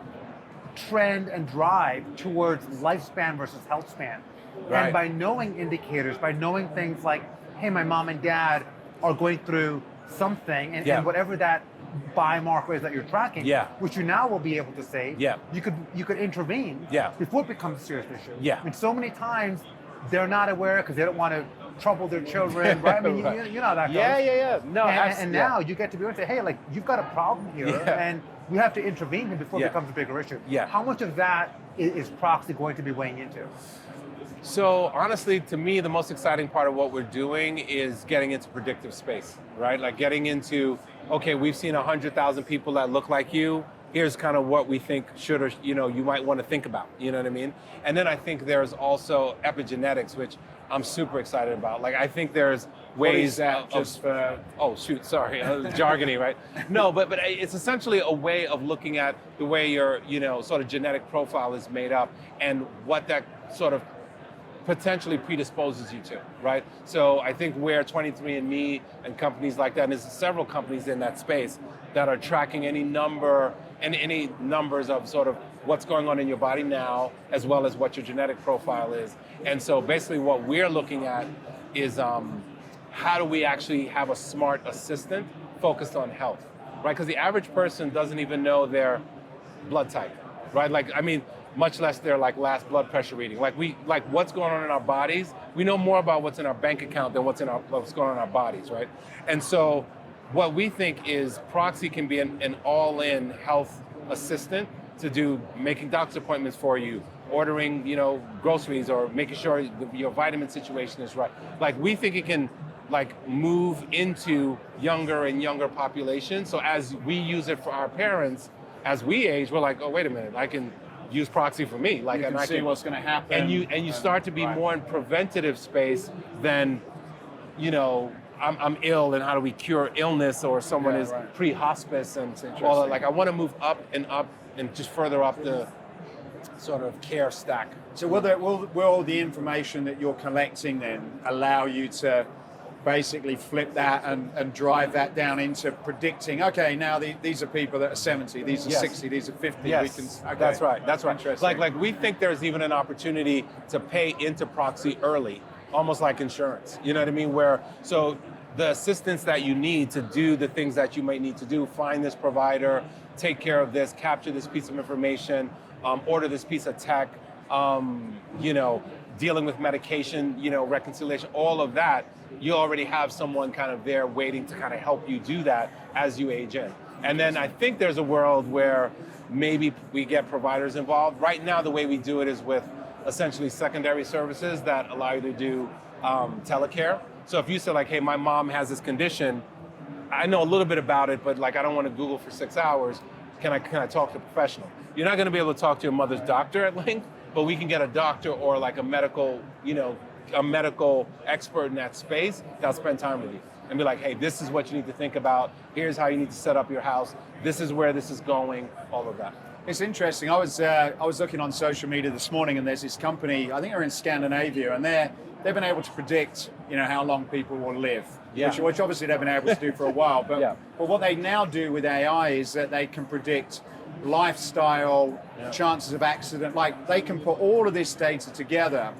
trend and drive towards lifespan versus health span. Right. And by knowing indicators, by knowing things like, hey, my mom and dad are going through something, and whatever that biomarker is that you're tracking, which you now will be able to say, you could intervene before it becomes a serious issue. I mean, so many times they're not aware because they don't want to trouble their children, right? I mean, you know how that goes. No, and now you get to be able to say, hey, like, you've got a problem here, and we have to intervene before it becomes a bigger issue. How much of that is Proxie going to be weighing into? So honestly, to me, the most exciting part of what we're doing is getting into predictive space, right? Like getting into, okay, we've seen 100,000 people that look like you. Here's kind of what we think should, or you might want to think about. You know what I mean? And then I think there's also epigenetics, which I'm super excited about. Like, I think there's ways that jargony, right? No, but it's essentially a way of looking at the way your sort of genetic profile is made up and what that sort of potentially predisposes you to, right? So I think where 23andMe and companies like that, and there's several companies in that space that are tracking any number and any numbers of sort of what's going on in your body now, as well as what your genetic profile is. And so basically what we're looking at is how do we actually have a smart assistant focused on health, right? Because the average person doesn't even know their blood type, right? Like, I mean, much less their last blood pressure reading. Like what's going on in our bodies, we know more about what's in our bank account than what's going on in our bodies, right? And so what we think is Proxie can be an all-in health assistant to do making doctor's appointments for you, ordering, groceries, or making sure your vitamin situation is right. Like, we think it can move into younger and younger populations. So as we use it for our parents, as we age, we're like, oh, wait a minute, I can use Proxie for me. Like, you can see what's going to happen. And you start to be more in preventative space than, I'm ill and how do we cure illness, or someone is pre-hospice and all that. Like, I want to move up and just further up the sort of care stack. So will the information that you're collecting then allow you to basically flip that and drive that down into predicting, okay, now these are people that are 70, these are 60, these are 50. Yes, okay. That's right. Interesting. Like we think there's even an opportunity to pay into Proxie early, almost like insurance. You know what I mean? So the assistance that you need to do the things that you might need to do, find this provider, take care of this, capture this piece of information, order this piece of tech, dealing with medication, reconciliation, all of that, you already have someone kind of there waiting to kind of help you do that as you age in. And then I think there's a world where maybe we get providers involved. Right now, the way we do it is with essentially secondary services that allow you to do telecare. So if you say like, hey, my mom has this condition, I know a little bit about it, but like, I don't want to Google for 6 hours. Can I talk to a professional? You're not going to be able to talk to your mother's doctor at length, but we can get a doctor or like a medical expert in that space that'll spend time with you and be like, hey, this is what you need to think about. Here's how you need to set up your house. This is where this is going, all of that. It's interesting. I was looking on social media this morning, and there's this company, I think they're in Scandinavia, and they've been able to predict, how long people will live, which obviously they've been able to do for a while. But what they now do with AI is that they can predict lifestyle, chances of accident. Like, they can put all of this data together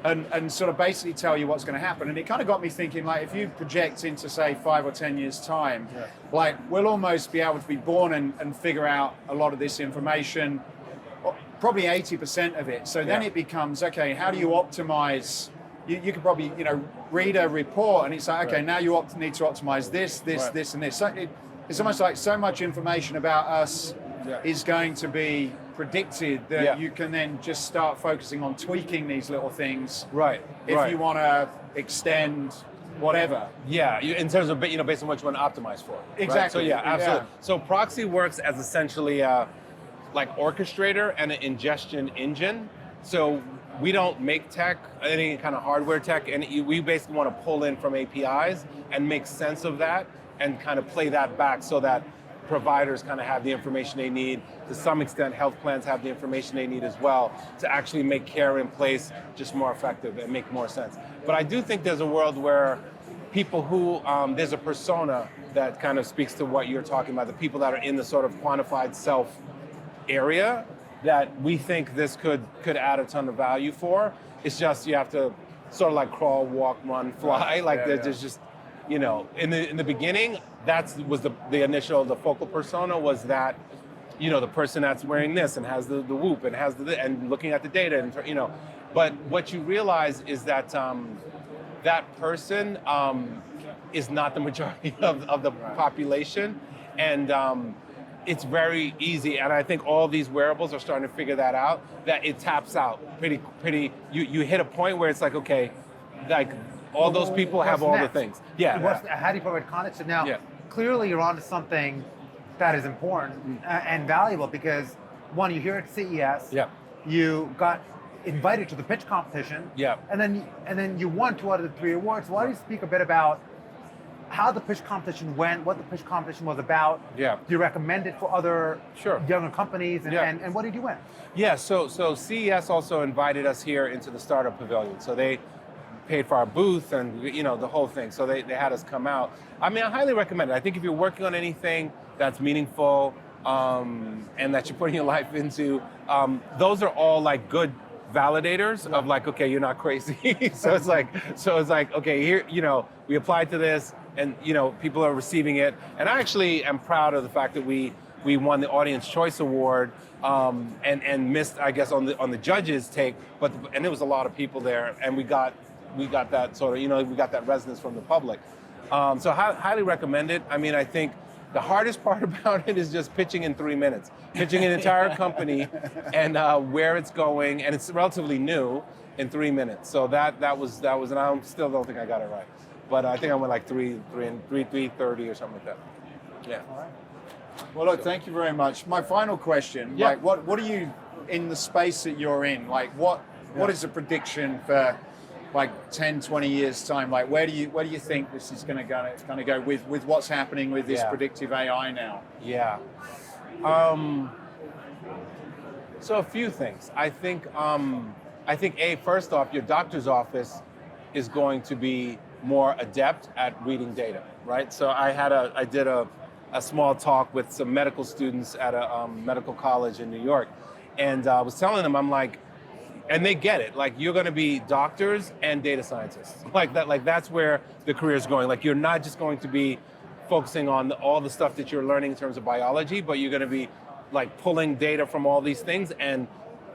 and sort of basically tell you what's going to happen. And it kind of got me thinking, like, if you project into, say, 5 or 10 years' time, like, we'll almost be able to be born and figure out a lot of this information, probably 80% of it. So then it becomes, okay, how do you optimize? You could probably, read a report and it's like, okay, now you need to optimize this, and this. So it's almost like so much information about us is going to be predicted that you can then just start focusing on tweaking these little things. If you want to extend whatever. Yeah, in terms of, based on what you want to optimize for. Exactly. Right? So absolutely. So Proxie works as essentially like orchestrator and an ingestion engine. So we don't make tech, any kind of hardware tech, and we basically want to pull in from APIs and make sense of that and kind of play that back so that providers kind of have the information they need. To some extent, health plans have the information they need as well to actually make care in place just more effective and make more sense. But I do think there's a world where people who, there's a persona that kind of speaks to what you're talking about, the people that are in the sort of quantified self area that we think this could add a ton of value for. It's just you have to sort of like crawl, walk, run, fly. There's just, in the beginning, that was the focal persona was that, the person that's wearing this and has the whoop and has and looking at the data and but what you realize is that that person is not the majority of the population, and it's very easy, and I think all these wearables are starting to figure that out, that it taps out pretty, you hit a point where it's like, okay, like all those people have all the things. How do you provide context? Now, clearly you're onto something that is important and valuable because, one, you hear at CES, you got invited to the pitch competition, and then you won 2 out of the 3 awards. Why don't you speak a bit about how the pitch competition went, what the pitch competition was about? Do you recommend it for other younger companies, and what did you win? So CES also invited us here into the startup pavilion. So they paid for our booth and the whole thing. So they had us come out. I mean, I highly recommend it. I think if you're working on anything that's meaningful and that you're putting your life into, those are all like good validators of like, okay, you're not crazy. so it's like, okay, here, we applied to this and, people are receiving it. And I actually am proud of the fact that we won the Audience Choice Award and missed, I guess, on the judges' take, and there was a lot of people there, and we got that sort of, we got that resonance from the public. So highly recommend it. I mean, I think The hardest part about it is just pitching in 3 minutes, pitching an entire company and where it's going, and it's relatively new in 3 minutes. So that was, and I still don't think I got it right, but I think I went like 3:30 or something like that. Yeah. All right. Well, look, thank you very much. My final question, Yeah. like, what are you, in the space that you're in, like, what is the prediction for, like, 10, 20 years time? Like, where do you think this is going to go with what's happening with this predictive AI now? Yeah. So a few things. I think first off, your doctor's office is going to be more adept at reading data, right? So I did a small talk with some medical students at a medical college in New York, and I was telling them, I'm like, and they get it, like, you're going to be doctors and data scientists, like that, like that's where the career is going. Like, you're not just going to be focusing on all the stuff that you're learning in terms of biology, but you're going to be like pulling data from all these things and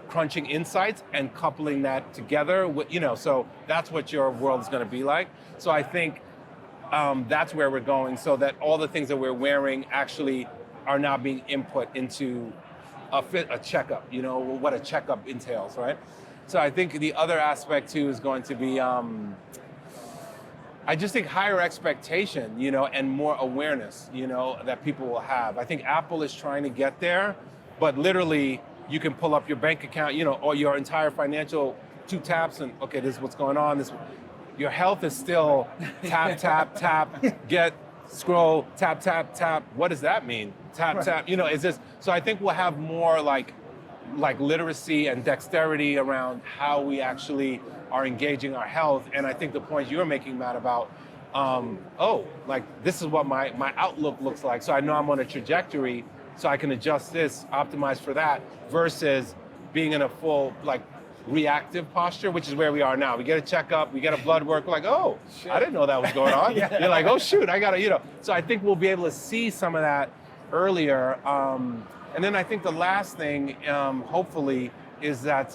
crunching insights and coupling that together with, so that's what your world is going to be like. So I think that's where we're going, so that all the things that we're wearing actually are now being input into a checkup, what a checkup entails, right? So I think the other aspect too is going to be, I just think higher expectation, and more awareness, that people will have. I think Apple is trying to get there, but literally you can pull up your bank account, or your entire financial, 2 taps, and okay, this is what's going on. Your health is still tap, tap, tap, get, scroll, tap, tap, tap. What does that mean? Tap, tap, is this, so I think we'll have more like literacy and dexterity around how we actually are engaging our health. And I think the point you were making, Matt, about, this is what my outlook looks like. So I know I'm on a trajectory, so I can adjust this, optimize for that, versus being in a full, reactive posture, which is where we are now. We get a checkup, we get a blood work, we're like, oh, shit. I didn't know that was going on. Yeah. You're like, oh shoot, I gotta, So I think we'll be able to see some of that earlier. And then I think the last thing, hopefully, is that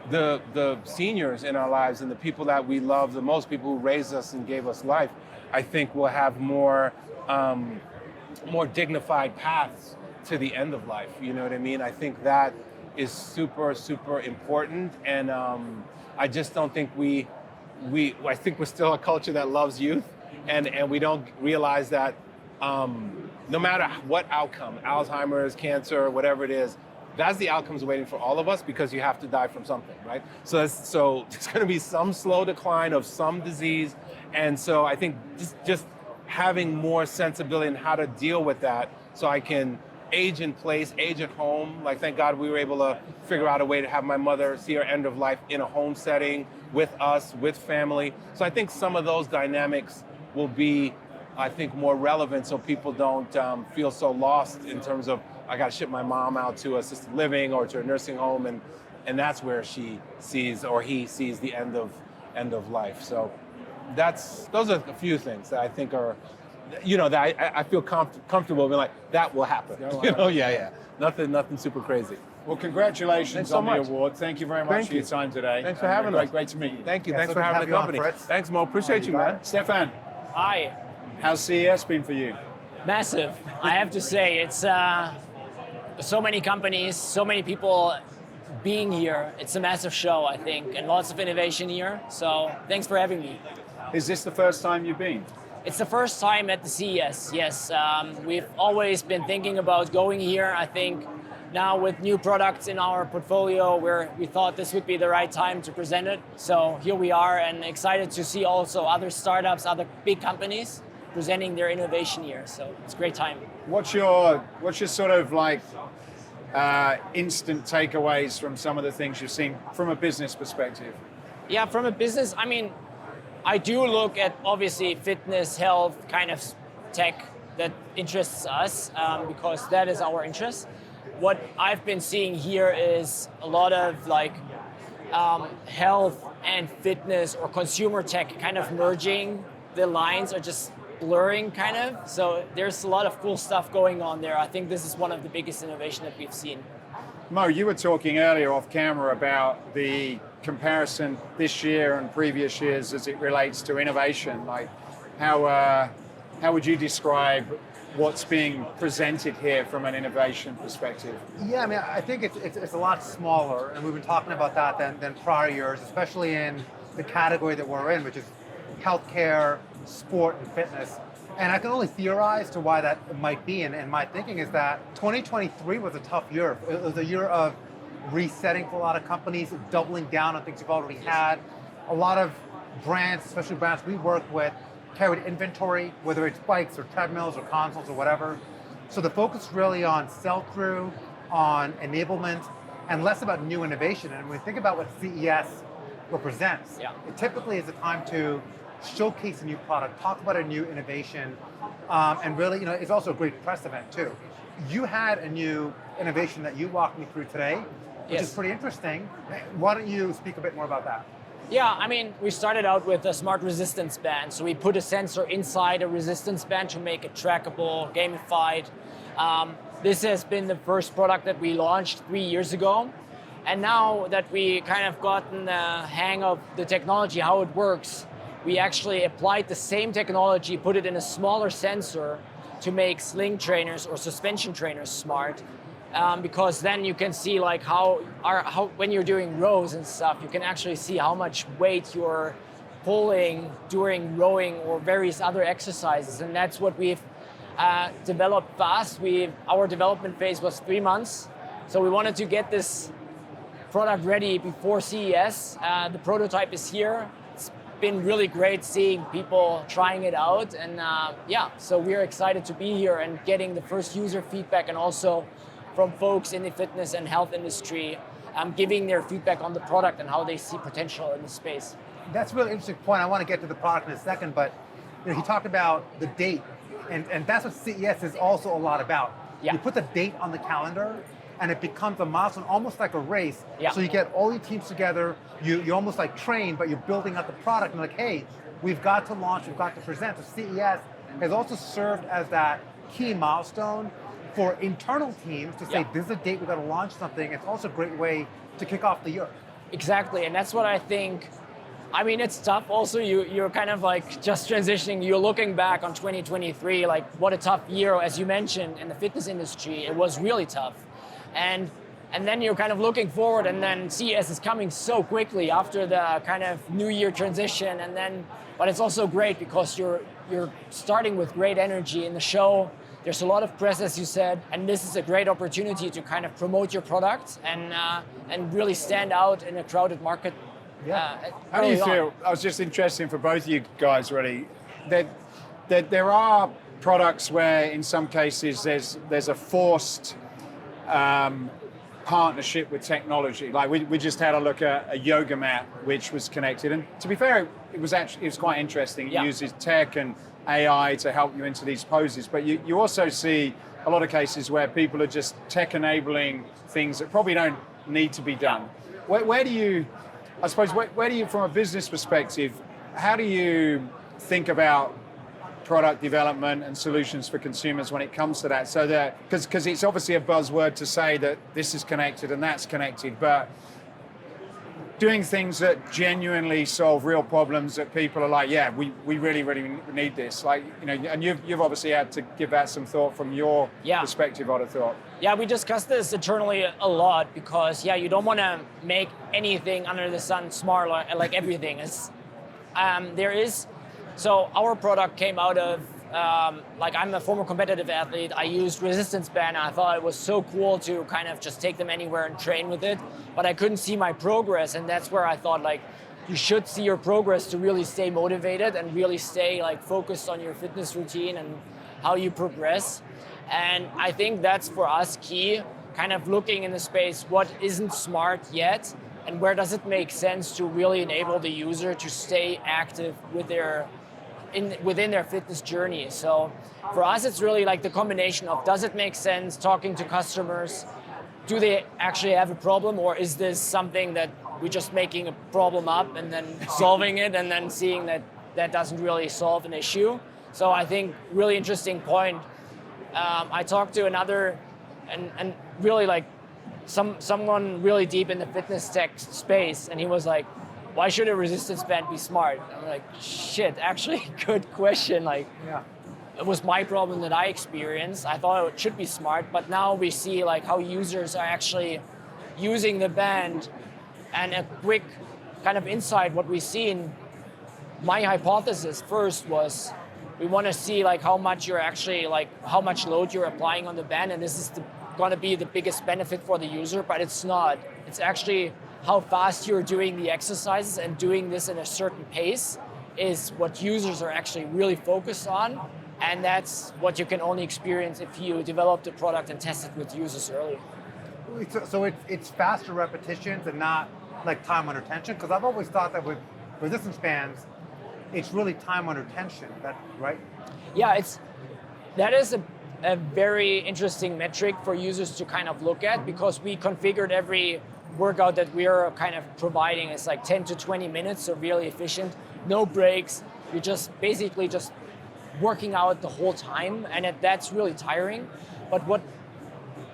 the seniors in our lives and the people that we love the most, people who raised us and gave us life, I think will have more dignified paths to the end of life. You know what I mean? I think that is super, super important. And I just don't think I think we're still a culture that loves youth, and we don't realize that no matter what outcome, Alzheimer's, cancer, whatever it is, that's the outcomes waiting for all of us, because you have to die from something, right? So there's going to be some slow decline of some disease. And so I think just having more sensibility in how to deal with that, so I can age in place, age at home. Like, thank God we were able to figure out a way to have my mother see her end of life in a home setting with us, with family. So I think some of those dynamics will be, I think, more relevant, so people don't feel so lost in terms of, I got to ship my mom out to assisted living or to a nursing home, and that's where she sees, or he sees, the end of life. So those are a few things that I think are, that I feel comfortable being like, that will happen. Yeah. Nothing super crazy. Well, congratulations on the award. Thank you very much for your time today. Thanks for having us. Great to meet you. Thank you. Thanks for having the company. Thanks, Mo. Appreciate you, man. Stefan. Hi. How's CES been for you? Massive. I have to say, it's so many companies, so many people being here. It's a massive show, I think, and lots of innovation here. So thanks for having me. Is this the first time you've been? It's the first time at the CES, yes. We've always been thinking about going here. I think now with new products in our portfolio, we thought this would be the right time to present it. So here we are, and excited to see also other startups, other big companies presenting their innovation here. So it's a great time. What's your sort of instant takeaways from some of the things you've seen from a business perspective? Yeah, from a business, I do look at, obviously, fitness, health, kind of tech that interests us, because that is our interest. What I've been seeing here is a lot of health and fitness or consumer tech kind of merging. The lines are just blurring, kind of. So there's a lot of cool stuff going on there. I think this is one of the biggest innovation that we've seen. Mo, you were talking earlier off camera about the comparison this year and previous years as it relates to innovation. How would you describe what's being presented here from an innovation perspective? Yeah, I mean, I think it's a lot smaller, and we've been talking about that than prior years, especially in the category that we're in, which is healthcare, sport, and fitness. And I can only theorize to why that might be, and my thinking is that 2023 was a tough year. It was a year of resetting for a lot of companies, doubling down on things you've already had. A lot of brands, especially brands we work with, carried inventory, whether it's bikes or treadmills or consoles or whatever. So the focus is really on sell-through, on enablement, and less about new innovation. And when we think about what CES represents, it typically is a time to showcase a new product, talk about a new innovation, and really, it's also a great press event too. You had a new innovation that you walked me through today, which is pretty interesting. Why don't you speak a bit more about that? Yeah, I mean, we started out with a smart resistance band. So we put a sensor inside a resistance band to make it trackable, gamified. This has been the first product that we launched 3 years ago. And now that we kind of gotten the hang of the technology, how it works, we actually applied the same technology, put it in a smaller sensor to make sling trainers or suspension trainers smart. Because then you can see like how when you're doing rows and stuff, you can actually see how much weight you're pulling during rowing or various other exercises, and that's what we've developed fast. Our development phase was 3 months, so we wanted to get this product ready before CES. The prototype is here. It's been really great seeing people trying it out, and so we're excited to be here and getting the first user feedback, and also from folks in the fitness and health industry, giving their feedback on the product and how they see potential in the space. That's a really interesting point. I want to get to the product in a second, but he talked about the date, and that's what CES is also a lot about. You put the date on the calendar, and it becomes a milestone, almost like a race. So you get all your teams together, you almost like train, but you're building out the product, and like, hey, we've got to launch, we've got to present. So CES has also served as that key milestone for internal teams to say, this is a date, we've got to launch something. It's also a great way to kick off the year. Exactly, and that's what I think. I mean, it's tough also, you're kind of like just transitioning, you're looking back on 2023, like what a tough year, as you mentioned, in the fitness industry. It was really tough. And then you're kind of looking forward, and then CES is coming so quickly after the kind of New Year transition, but it's also great because you're starting with great energy in the show. There's a lot of press, as you said, and this is a great opportunity to kind of promote your product and really stand out in a crowded market. How do you feel? I was just interested for both of you guys, really, that there are products where, in some cases, there's a forced partnership with technology. Like we just had a look at a yoga mat which was connected, and to be fair, it was quite interesting. It uses tech and AI to help you into these poses, but you also see a lot of cases where people are just tech enabling things that probably don't need to be done. Where do you, I suppose, where do you, from a business perspective, how do you think about product development and solutions for consumers when it comes to that? So that, because it's obviously a buzzword to say that this is connected and that's connected, but doing things that genuinely solve real problems that people are like, yeah, we really, really need this. Like, and you've obviously had to give that some thought from your perspective, I'd have thought. Yeah, we discussed this internally a lot because, you don't want to make anything under the sun smart like everything. So our product came out of, I'm a former competitive athlete. I used resistance band. I thought it was so cool to kind of just take them anywhere and train with it, but I couldn't see my progress. And that's where I thought, you should see your progress to really stay motivated and really stay focused on your fitness routine and how you progress. And I think that's for us key, kind of looking in the space, what isn't smart yet, and where does it make sense to really enable the user to stay active with within their fitness journey. So for us, it's really the combination of, does it make sense talking to customers? Do they actually have a problem, or is this something that we're just making a problem up and then solving it and then seeing that doesn't really solve an issue? So I think really interesting point. I talked to another and really someone really deep in the fitness tech space, and he was like, why should a resistance band be smart? I'm like, shit, actually, good question. it was my problem that I experienced. I thought it should be smart, but now we see like how users are actually using the band. And a quick kind of insight, what we've seen, my hypothesis first was we want to see like how much you're actually, like how much load you're applying on the band, and this is going to be the biggest benefit for the user, but it's not. It's actually how fast you're doing the exercises, and doing this in a certain pace is what users are actually really focused on, and that's what you can only experience if you develop the product and test it with users early. So it's faster repetitions and not like time under tension? Because I've always thought that with resistance bands, it's really time under tension, right? Yeah, that is a very interesting metric for users to kind of look at, because we configured every workout that we are kind of providing is like 10 to 20 minutes, so really efficient, no breaks. You're just basically just working out the whole time, and that's really tiring. But what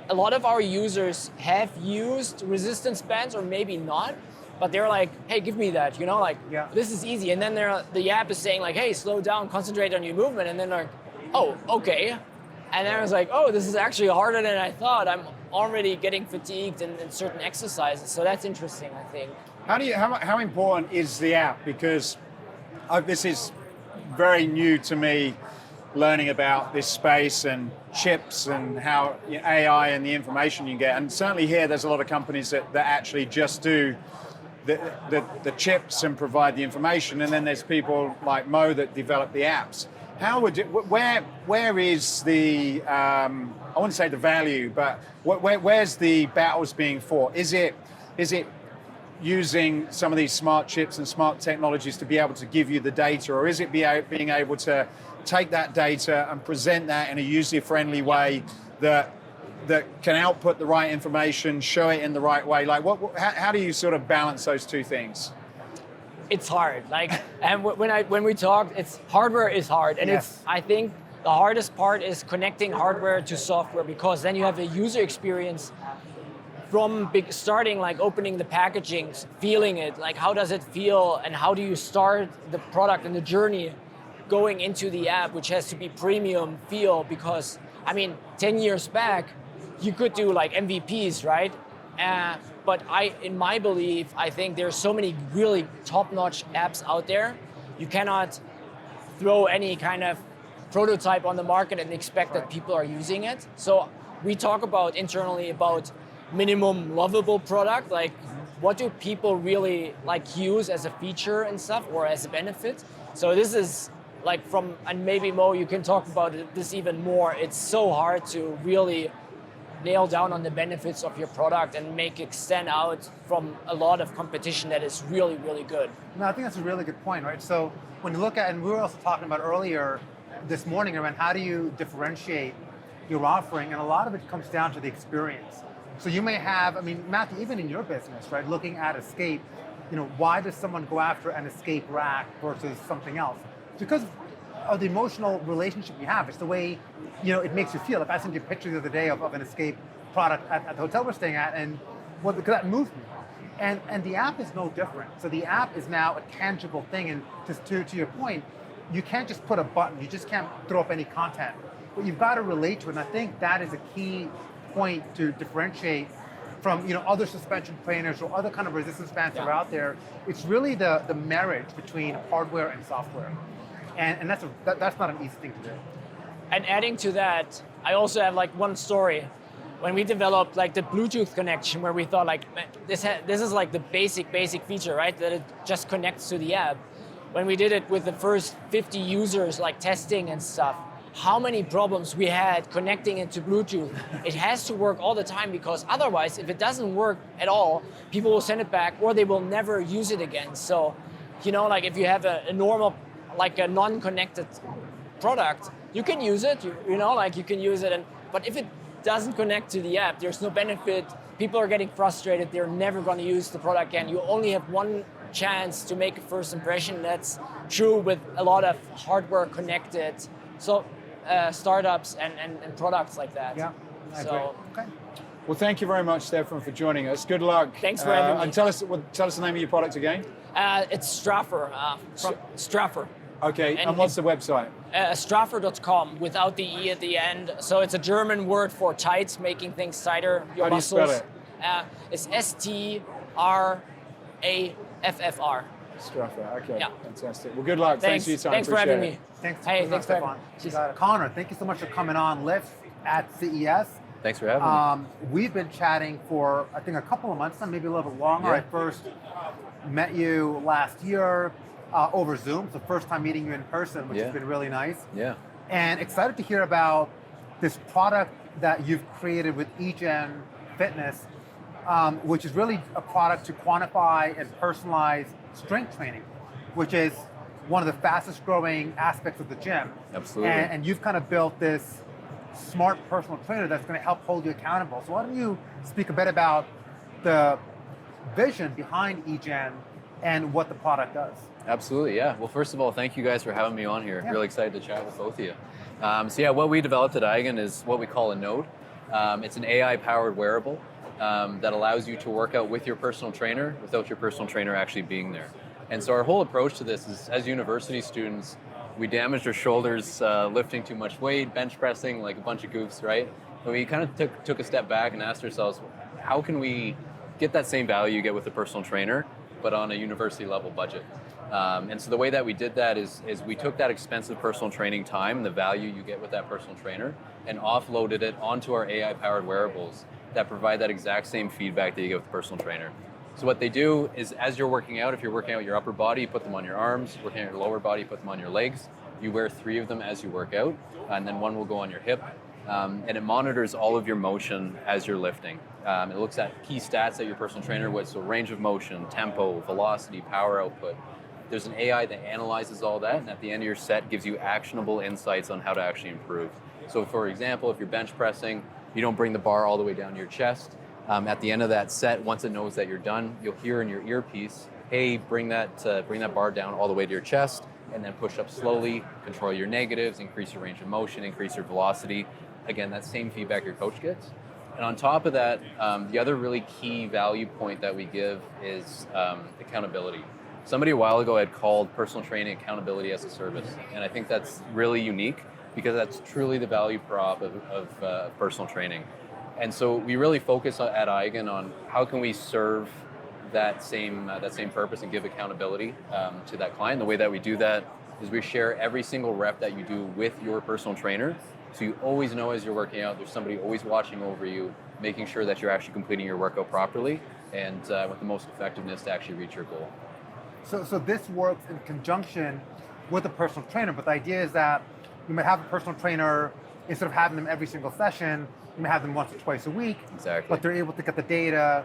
a lot of our users have used resistance bands, or maybe not, but they're like, hey, give me that, this is easy. And then the app is saying like, hey, slow down, concentrate on your movement. And then they're like, oh, okay. And then I was like, oh, this is actually harder than I thought. I'm already getting fatigued in certain exercises. So that's interesting, I think. How important is the app? Because this is very new to me, learning about this space and chips and how AI and the information you get. And certainly here, there's a lot of companies that actually just do the chips and provide the information. And then there's people like Mo that develop the apps. Where is the, I wouldn't say the value, but where's the battles being fought? Is it using some of these smart chips and smart technologies to be able to give you the data, or is it being able to take that data and present that in a user-friendly way that can output the right information, show it in the right way? Like, how do you sort of balance those two things? It's hard. And when we talk, hardware is hard, and yes. I think the hardest part is connecting hardware to software, because then you have a user experience from starting, like opening the packaging, feeling it, like how does it feel, and how do you start the product and the journey going into the app, which has to be premium feel, because 10 years back, you could do like MVPs, right? But in my belief, I think there's so many really top-notch apps out there. You cannot throw any kind of prototype on the market and expect that people are using it. So we talk internally about minimum lovable product, like what do people really like use as a feature and stuff, or as a benefit. So this is like and maybe Mo, you can talk about this even more. It's so hard to really nail down on the benefits of your product and make it stand out from a lot of competition that is really, really good. No, I think that's a really good point, right? So when you look at, and we were also talking about earlier this morning around how do you differentiate your offering, and a lot of it comes down to the experience. So you may have, Matthew, even in your business, right, looking at Escape, why does someone go after an Escape rack versus something else? Because of the emotional relationship you have. It's the way, it makes you feel. Like I sent you a picture the other day of an Escape product at the hotel we're staying at, and because that moved me. And the app is no different. So the app is now a tangible thing, and just to your point, you can't just put a button, you just can't throw up any content. But you've got to relate to it, and I think that is a key point to differentiate from other suspension trainers or other kind of resistance bands that are out there. It's really the marriage between hardware and software, and that's not an easy thing to do. And adding to that, I also have like one story. When we developed like the Bluetooth connection, where we thought like this is like the basic feature, right? That it just connects to the app. When we did it with the first 50 users, like testing and stuff, how many problems we had connecting it to Bluetooth. It has to work all the time, because otherwise, if it doesn't work at all, people will send it back, or they will never use it again. So, like if you have a normal, like a non-connected product, you can use it, you can use it. But if it doesn't connect to the app, there's no benefit. People are getting frustrated. They're never going to use the product again. You only have one chance to make a first impression. That's true with a lot of hardware connected startups and products like that. Yeah, I agree. Okay. Well, thank you very much, Stefan, for joining us. Good luck. Thanks for having me. And tell us the name of your product again. It's Straffr. Straffr. Okay, and what's the website? Straffr.com without the E at the end. So it's a German word for tight, making things tighter, your How do you muscles. spell it? It's Straffr. Straffr, okay, Yeah. fantastic. Well, good luck. Thanks for your time. Thanks for having Appreciate me. Thanks, Hey, thanks for Stefan. having me. You got it. Connor, thank you so much for coming on L.I.F.T.S at CES. Thanks for having me. We've been chatting for, I think, a couple of months now, maybe a little bit longer. Yeah. I first met you last year over Zoom. It's the first time meeting you in person, which has been really nice. Yeah. And excited to hear about this product that you've created with Eigen Fitness, which is really a product to quantify and personalize strength training, which is one of the fastest growing aspects of the gym. Absolutely. And you've kind of built this smart personal trainer that's going to help hold you accountable. So why don't you speak a bit about the vision behind Eigen and what the product does? Absolutely, yeah. Well, first of all, thank you guys for having me on here. Yeah. Really excited to chat with both of you. So yeah, what we developed at Eigen is what we call a node. It's an AI-powered wearable that allows you to work out with your personal trainer without your personal trainer actually being there. And so our whole approach to this is, as university students, we damaged our shoulders lifting too much weight, bench pressing, like a bunch of goofs, right? And we kind of took a step back and asked ourselves, how can we get that same value you get with a personal trainer, but on a university level budget? And so the way that we did that is we took that expensive personal training time and the value you get with that personal trainer and offloaded it onto our AI-powered wearables that provide that exact same feedback that you get with the personal trainer. So what they do is, as you're working out, if you're working out your upper body, you put them on your arms. Working out your lower body, you put them on your legs. You wear 3 of them as you work out, and then 1 will go on your hip. And it monitors all of your motion as you're lifting. It looks at key stats that your personal trainer would, so range of motion, tempo, velocity, power output. There's an AI that analyzes all that, and at the end of your set gives you actionable insights on how to actually improve. So for example, if you're bench pressing, you don't bring the bar all the way down to your chest. At the end of that set, once it knows that you're done, you'll hear in your earpiece, hey, bring that bar down all the way to your chest, and then push up slowly, control your negatives, increase your range of motion, increase your velocity. Again, that same feedback your coach gets. And on top of that, the other really key value point that we give is accountability. Somebody a while ago had called personal training accountability as a service, and I think that's really unique because that's truly the value prop of personal training. And so we really focus at Eigen on how can we serve that same purpose and give accountability to that client. The way that we do that is we share every single rep that you do with your personal trainer. So you always know as you're working out, there's somebody always watching over you, making sure that you're actually completing your workout properly and with the most effectiveness to actually reach your goal. So this works in conjunction with a personal trainer, but the idea is that you might have a personal trainer, instead of having them every single session, you may have them once or twice a week. Exactly. But they're able to get the data,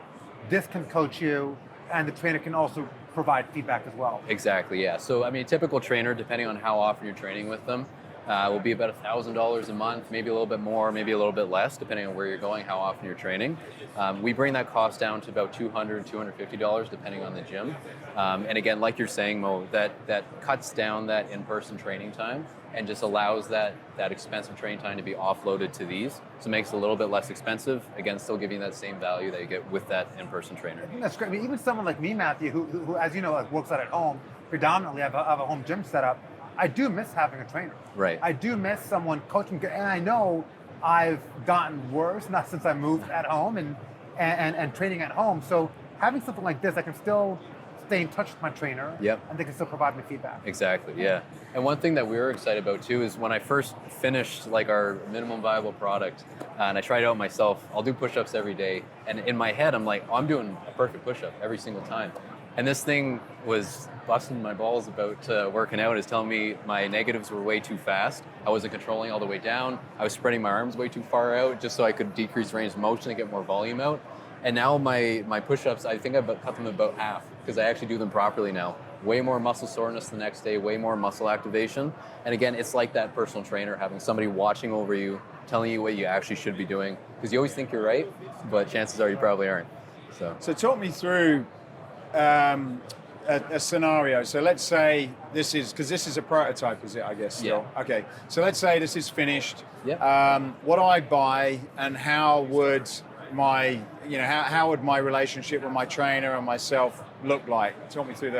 this can coach you, and the trainer can also provide feedback as well. Exactly, yeah. So, I mean, a typical trainer, depending on how often you're training with them, will be about $1,000 a month, maybe a little bit more, maybe a little bit less, depending on where you're going, how often you're training. We bring that cost down to about $200, $250, depending on the gym. And again, like you're saying, Mo, that cuts down that in-person training time and just allows that expensive training time to be offloaded to these. So it makes it a little bit less expensive, again, still giving that same value that you get with that in-person trainer. I think that's great. I mean, even someone like me, Matthew, who as you know, like works out at home, predominantly have a home gym setup, I do miss having a trainer. Right. I do miss someone coaching, and I know I've gotten worse, not since I moved at home and training at home. So having something like this, I can still stay in touch with my trainer, and they can still provide me feedback. Exactly, yeah. And one thing that we were excited about too is when I first finished like our minimum viable product, and I tried it out myself, I'll do push-ups every day, and in my head I'm like, oh, I'm doing a perfect push-up every single time. And this thing was busting my balls about working out, is telling me my negatives were way too fast. I wasn't controlling all the way down. I was spreading my arms way too far out just so I could decrease range of motion and get more volume out. And now my push-ups, I think I've cut them about half because I actually do them properly now. Way more muscle soreness the next day, way more muscle activation. And again, it's like that personal trainer, having somebody watching over you, telling you what you actually should be doing. Because you always think you're right, but chances are you probably aren't. So talk me through a scenario. So let's say this is a prototype, is it, I guess? Still? Yeah. Okay. So let's say this is finished. Yeah. What do I buy, and how would how would my relationship with my trainer and myself look like? Talk me through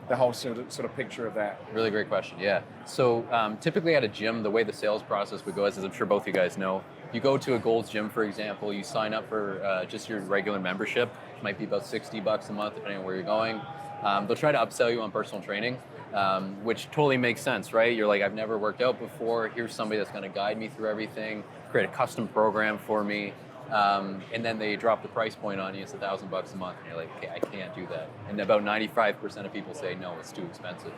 the whole sort of picture of that? Really great question, yeah. So typically at a gym, the way the sales process would go is, as I'm sure both you guys know, you go to a Gold's Gym, for example, you sign up for just your regular membership, which might be about $60 a month, depending on where you're going. They'll try to upsell you on personal training, which totally makes sense, right? You're like, I've never worked out before, here's somebody that's gonna guide me through everything, create a custom program for me, and then they drop the price point on you, it's $1,000 a month, and you're like, okay, I can't do that. And about 95% of people say, no, it's too expensive.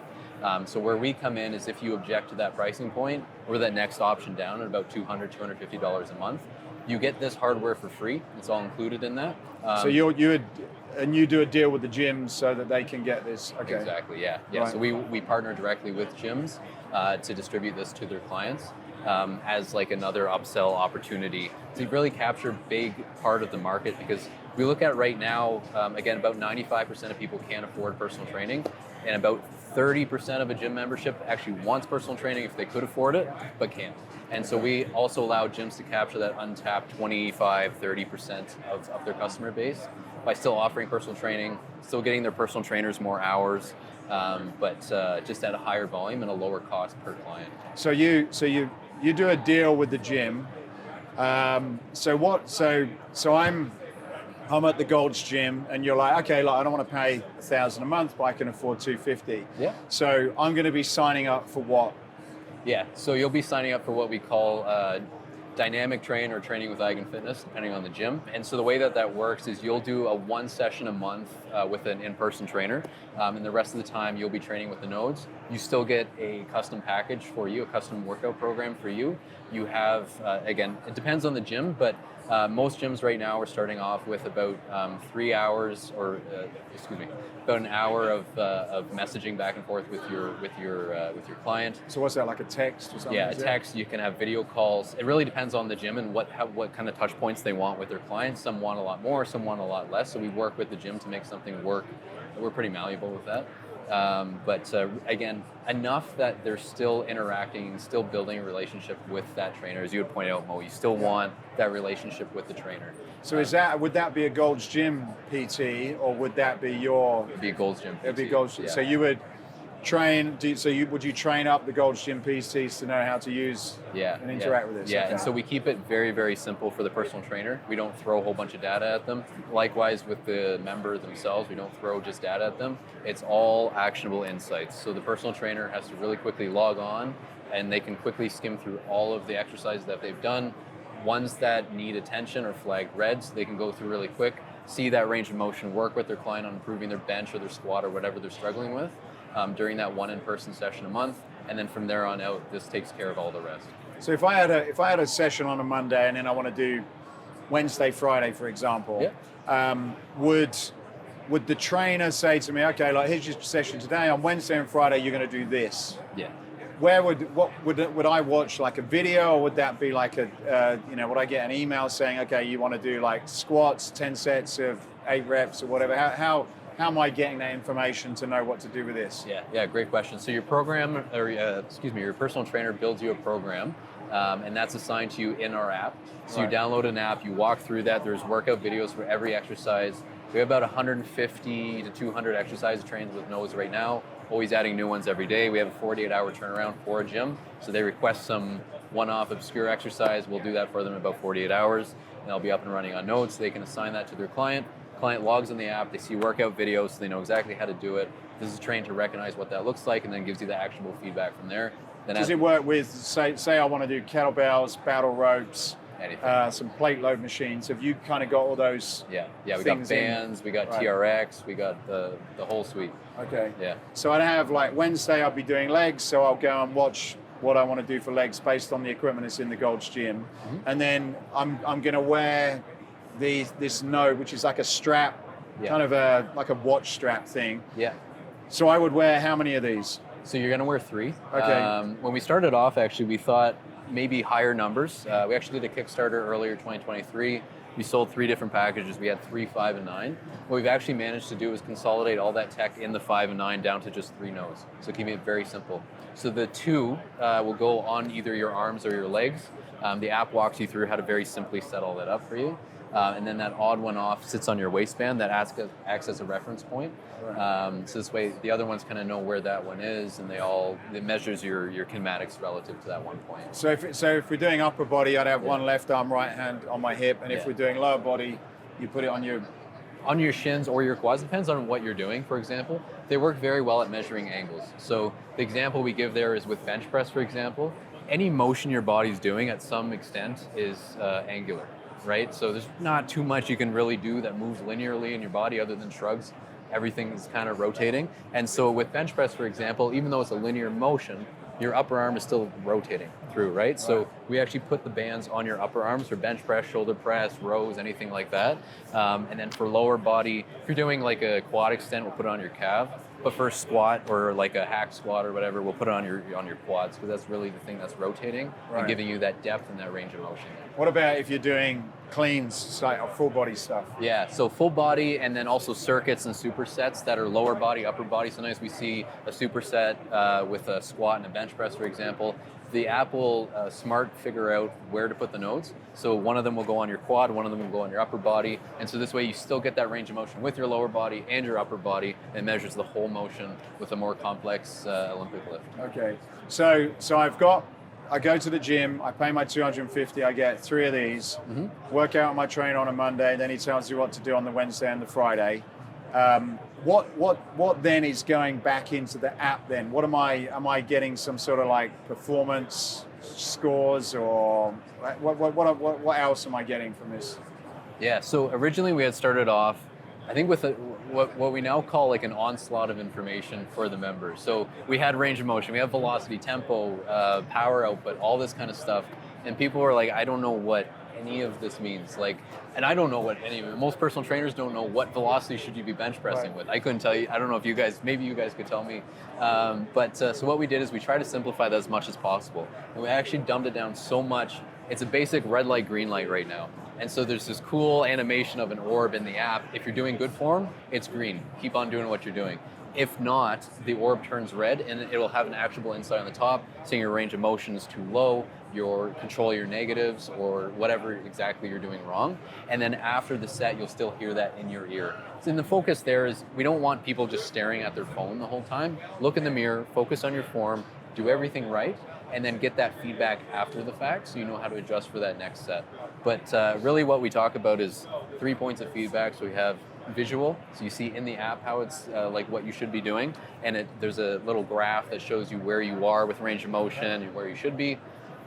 So where we come in is if you object to that pricing point, or that next option down at about $200, $250 a month, you get this hardware for free. It's all included in that. So you do a deal with the gyms so that they can get this. Okay. Exactly. Yeah. Yeah. Right. So we partner directly with gyms to distribute this to their clients as like another upsell opportunity to really capture a big part of the market, because we look at right now, again, about 95% of people can't afford personal training, and about 30% of a gym membership actually wants personal training if they could afford it, but can't. And so we also allow gyms to capture that untapped 25, 30% of their customer base by still offering personal training, still getting their personal trainers more hours, but just at a higher volume and a lower cost per client. So you do a deal with the gym. So I'm at the Gold's Gym, and you're like, okay, like I don't want to pay $1,000 a month, but I can afford $250. Yeah. So I'm going to be signing up for what? Yeah. So you'll be signing up for what we call dynamic train or training with Eigen Fitness, depending on the gym. And so the way that works is you'll do a 1 session a month with an in-person trainer, and the rest of the time you'll be training with the nodes. You still get a custom package for you, a custom workout program for you. You have, again, it depends on the gym, but most gyms right now are starting off with about 3 hours, or about an hour of messaging back and forth with your client. So what's that, like a text or something? Yeah, a text. You can have video calls. It really depends on the gym and what kind of touch points they want with their clients. Some want a lot more, some want a lot less. So we work with the gym to make something work. We're pretty malleable with that. But again, enough that they're still interacting, still building a relationship with that trainer. As you would point out, Mo, you still want that relationship with the trainer. So would that be a Gold's Gym PT, or would that be your? It'd be a Gold's Gym PT. It'd be Gold's. Yeah. So you would train. Would you train up the Gold's Gym PTs to know how to use and interact with this? Yeah, okay. And so we keep it very, very simple for the personal trainer. We don't throw a whole bunch of data at them. Likewise with the member themselves, we don't throw just data at them. It's all actionable insights. So the personal trainer has to really quickly log on, and they can quickly skim through all of the exercises that they've done. Ones that need attention or flagged reds, they can go through really quick, see that range of motion, work with their client on improving their bench or their squat or whatever they're struggling with during that one in-person session a month, and then from there on out, this takes care of all the rest. So if I had a session on a Monday and then I want to do Wednesday, Friday, for example, would the trainer say to me, okay, like here's your session today, on Wednesday and Friday you're going to do this? Yeah. Where would I watch, like a video, or would that be like would I get an email saying, okay, you want to do like squats, 10 sets of 8 reps or whatever? How am I getting that information to know what to do with this? Yeah, great question. So your your personal trainer builds you a program, and that's assigned to you in our app. So you download an app, you walk through that. There's workout videos for every exercise. We have about 150 to 200 exercise trains with nodes right now. Always adding new ones every day. We have a 48-hour turnaround for a gym. So they request some one-off obscure exercise. We'll do that for them in about 48 hours. And they'll be up and running on nodes. They can assign that to their client. Client logs in the app. They see workout videos, so they know exactly how to do it. This is trained to recognize what that looks like, and then gives you the actionable feedback from there. Then does it work with, say I want to do kettlebells, battle ropes, some plate load machines? Have you kind of got all those? Yeah. We got bands, we got TRX, we got the whole suite. Okay. Yeah. So I'd have like Wednesday I'll be doing legs, so I'll go and watch what I want to do for legs based on the equipment that's in the Gold's Gym. Mm-hmm. And then I'm going to wear this node, which is like a strap, kind of like a watch strap thing. Yeah. So I would wear how many of these? So you're going to wear 3. Okay. When we started off, actually, we thought maybe higher numbers. We actually did a Kickstarter earlier, 2023. We sold 3 different packages. We had 3, 5, and 9. What we've actually managed to do is consolidate all that tech in the 5 and 9 down to just 3 nodes. So keeping it very simple. So the 2 will go on either your arms or your legs. The app walks you through how to very simply set all that up for you. and then that odd one off sits on your waistband that acts as a reference point. So this way, the other ones kind of know where that one is, and it measures your kinematics relative to that one point. So if we're doing upper body, I'd have one left arm, right hand on my hip, and if we're doing lower body, you put it on your shins or your quads. Depends on what you're doing. For example, they work very well at measuring angles. So the example we give there is with bench press, for example. Any motion your body's doing at some extent is angular, right? So there's not too much you can really do that moves linearly in your body other than shrugs. Everything is kind of rotating. And so with bench press, for example, even though it's a linear motion, your upper arm is still rotating through, right? So we actually put the bands on your upper arms for bench press, shoulder press, rows, anything like that. And then for lower body, if you're doing like a quad extend, we'll put it on your calf. But for a squat or like a hack squat or whatever, we'll put it on your quads, because that's really the thing that's rotating and giving you that depth and that range of motion. What about if you're doing cleans, like full body stuff? Yeah, so full body, and then also circuits and supersets that are lower body, upper body. Sometimes we see a superset with a squat and a bench press, for example. The app will smart figure out where to put the nodes. So one of them will go on your quad, one of them will go on your upper body. And so this way you still get that range of motion with your lower body and your upper body, and measures the whole motion with a more complex Olympic lift. Okay, so I go to the gym, I pay my $250, I get 3 of these, work out with my trainer on a Monday, then he tells you what to do on the Wednesday and the Friday. What then is going back into the app then? What am I getting some sort of like performance scores, or what else am I getting from this? Yeah, so originally we had started off, I think, with what we now call like an onslaught of information for the members. So we had range of motion, we have velocity, tempo, power output, all this kind of stuff. And people were like, I don't know what any of this means. Like, and I don't know what any of it. Most personal trainers don't know what velocity should you be bench pressing with. I couldn't tell you. I don't know if you guys, maybe you guys could tell me. So what we did is we tried to simplify that as much as possible. And we actually dumbed it down so much. It's a basic red light, green light right now. And so there's this cool animation of an orb in the app. If you're doing good form, it's green. Keep on doing what you're doing. If not, the orb turns red, and it will have an actionable insight on the top saying your range of motion is too low, control your negatives, or whatever exactly you're doing wrong. And then after the set, you'll still hear that in your ear. So the focus there is, we don't want people just staring at their phone the whole time. Look in the mirror, focus on your form, do everything right, and then get that feedback after the fact so you know how to adjust for that next set. But really what we talk about is 3 points of feedback. So we have visual, so you see in the app how it's like what you should be doing, and there's a little graph that shows you where you are with range of motion and where you should be.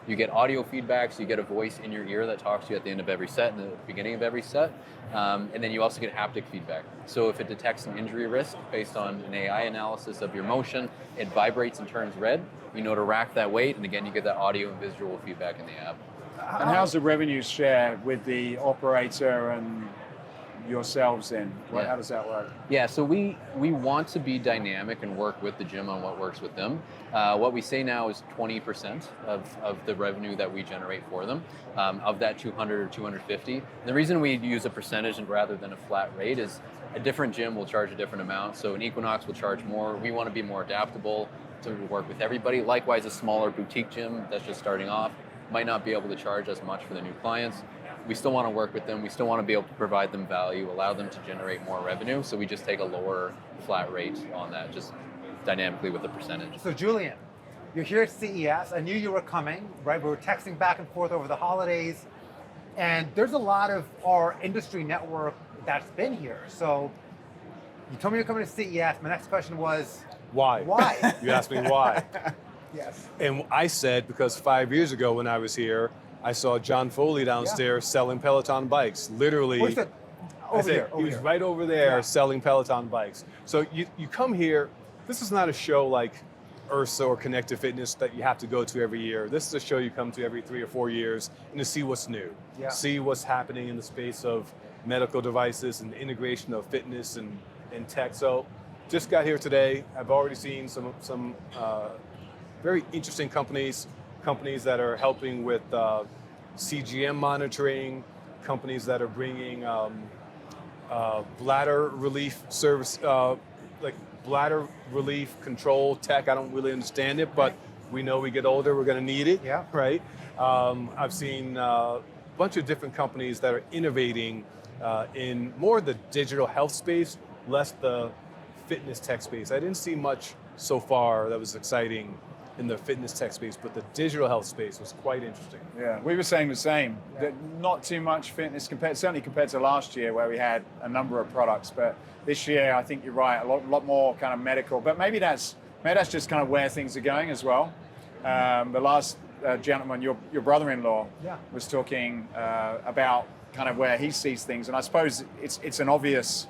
You get audio feedback, so you get a voice in your ear that talks to you at the end of every set and the beginning of every set. And then you also get haptic feedback. So if it detects an injury risk based on an AI analysis of your motion, it vibrates and turns red. You know to rack that weight, and again, you get that audio and visual feedback in the app. And how's the revenue share with the operator and yourselves in? How does that work? Yeah, so we want to be dynamic and work with the gym on what works with them. What we say now is 20% of the revenue that we generate for them, of that 200 or 250. And the reason we use a percentage rather than a flat rate is a different gym will charge a different amount. So an Equinox will charge more. We want to be more adaptable to work with everybody. Likewise, a smaller boutique gym that's just starting off might not be able to charge as much for the new clients. We still want to work with them. We still want to be able to provide them value, allow them to generate more revenue. So we just take a lower flat rate on that, just dynamically with a percentage. So Julian, you're here at CES. I knew you were coming, right? We were texting back and forth over the holidays. And there's a lot of our industry network that's been here. So you told me you're coming to CES. My next question was, why? Why? You asked me why. Yes. And I said, because 5 years ago when I was here, I saw John Foley downstairs selling Peloton bikes. Literally, Where's that? Over here. He was right over there selling Peloton bikes. So you come here, this is not a show like Ursa or Connected Fitness that you have to go to every year. This is a show you come to every 3 or 4 years and to see what's new. Yeah. See what's happening in the space of medical devices and the integration of fitness and tech. So just got here today. I've already seen some very interesting companies that are helping with CGM monitoring, companies that are bringing bladder relief service, like bladder relief control tech. I don't really understand it, but we know we get older, we're going to need it, right? I've seen bunch of different companies that are innovating in more the digital health space, less the fitness tech space. I didn't see much so far that was exciting in the fitness tech space, but the digital health space was quite interesting. Yeah, we were saying the same. That not too much fitness certainly compared to last year where we had a number of products. But this year, I think you're right, a lot more kind of medical. But maybe that's just kind of where things are going as well. The last gentleman, your brother-in-law, was talking about kind of where he sees things, and I suppose it's an obvious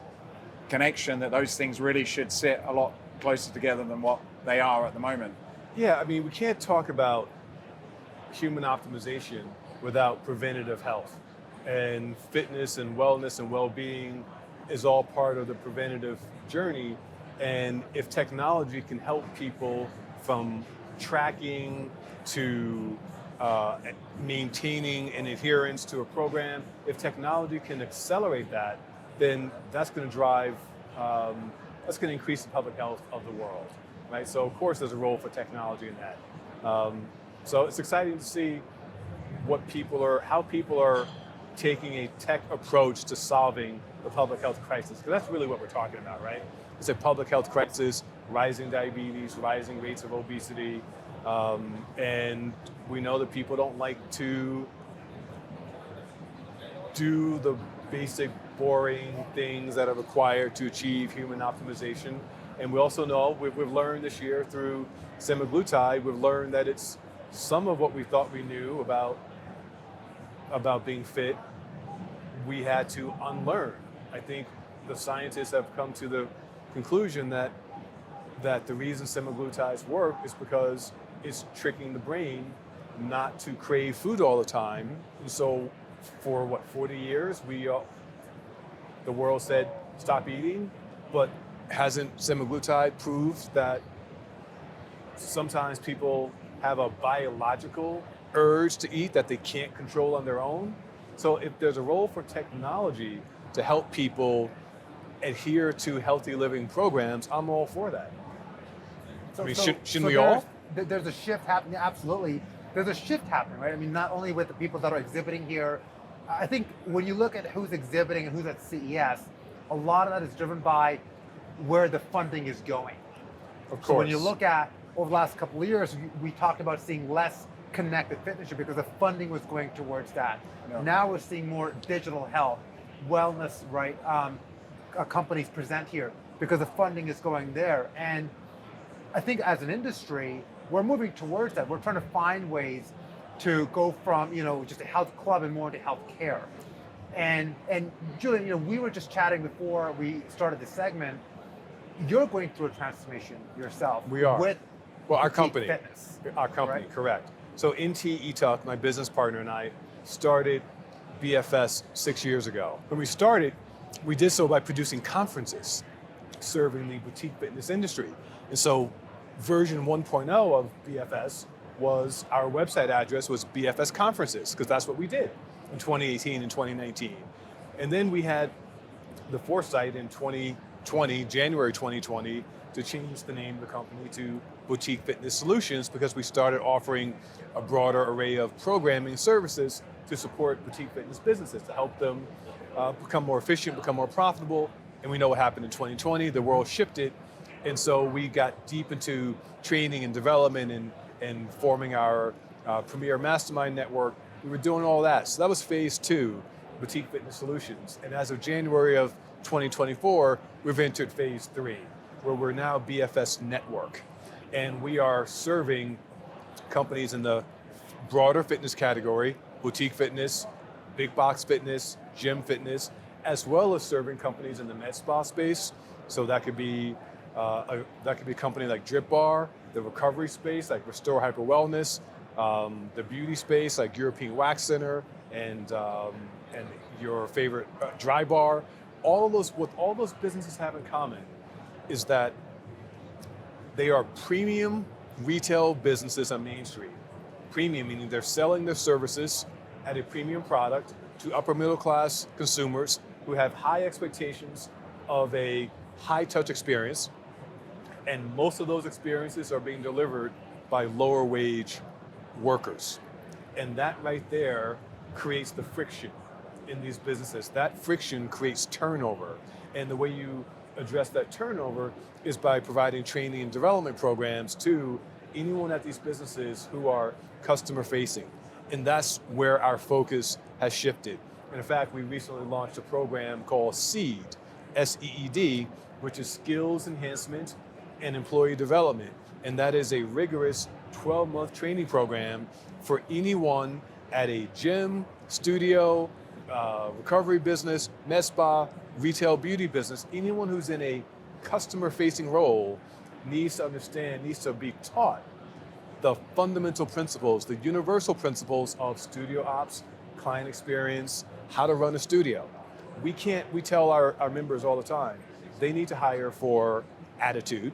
connection that those things really should sit a lot closer together than what they are at the moment. Yeah, I mean, we can't talk about human optimization without preventative health. And fitness and wellness and well-being is all part of the preventative journey. And if technology can help people from tracking to maintaining an adherence to a program, if technology can accelerate that, then that's going to drive, that's going to increase the public health of the world. Right? So of course there's a role for technology in that. So it's exciting to see how people are taking a tech approach to solving the public health crisis, because that's really what we're talking about, right? It's a public health crisis, rising diabetes, rising rates of obesity, and we know that people don't like to do the basic, boring things that are required to achieve human optimization. And we also know, we've learned this year through semaglutide, we've learned that it's some of what we thought we knew about being fit, we had to unlearn. I think the scientists have come to the conclusion that the reason semaglutides work is because it's tricking the brain not to crave food all the time. And so for 40 years, the world said, stop eating, but hasn't semaglutide proved that sometimes people have a biological urge to eat that they can't control on their own? So if there's a role for technology to help people adhere to healthy living programs, I'm all for that. Shouldn't we all? There's a shift happening, absolutely. There's a shift happening, right? I mean, not only with the people that are exhibiting here, I think when you look at who's exhibiting and who's at CES, a lot of that is driven by where the funding is going. Of course. So when you look at over the last couple of years, we talked about seeing less connected fitness because the funding was going towards that. No. Now we're seeing more digital health, wellness, right? Companies present here because the funding is going there. And I think as an industry, we're moving towards that. We're trying to find ways to go from, just a health club and more into health care. And Julian, we were just chatting before we started this segment. You're going through a transformation yourself. We are. With our company. Fitness. Our company, right? Correct. So NT Etuck, my business partner, and I started BFS 6 years ago. When we started, we did so by producing conferences serving the boutique fitness industry. And so version 1.0 of BFS was, our website address was BFS Conferences, because that's what we did in 2018 and 2019. And then we had the foresight in January 2020, to change the name of the company to Boutique Fitness Solutions, because we started offering a broader array of programming services to support boutique fitness businesses, to help them become more efficient, become more profitable. And we know what happened in 2020, the world shifted. And so we got deep into training and development and forming our premier mastermind network. We were doing all that. So that was phase 2, Boutique Fitness Solutions. And as of January of 2024, we've entered phase 3, where we're now BFS Network. And we are serving companies in the broader fitness category, boutique fitness, big box fitness, gym fitness, as well as serving companies in the med spa space. So that could be a company like Drip Bar, the recovery space like Restore Hyper Wellness, the beauty space like European Wax Center, and your favorite Dry Bar. What all those businesses have in common is that they are premium retail businesses on Main Street. Premium meaning they're selling their services at a premium product to upper middle class consumers who have high expectations of a high touch experience. And most of those experiences are being delivered by lower wage workers. And that right there creates the friction in these businesses. That friction creates turnover. And the way you address that turnover is by providing training and development programs to anyone at these businesses who are customer facing. And that's where our focus has shifted. And in fact, we recently launched a program called SEED, S-E-E-D, which is Skills Enhancement and Employee Development. And that is a rigorous 12-month training program for anyone at a gym, studio, recovery business, med spa, retail beauty business. Anyone who's in a customer-facing role needs to understand, needs to be taught the fundamental principles, the universal principles of studio ops, client experience, how to run a studio. We tell our members all the time, they need to hire for attitude,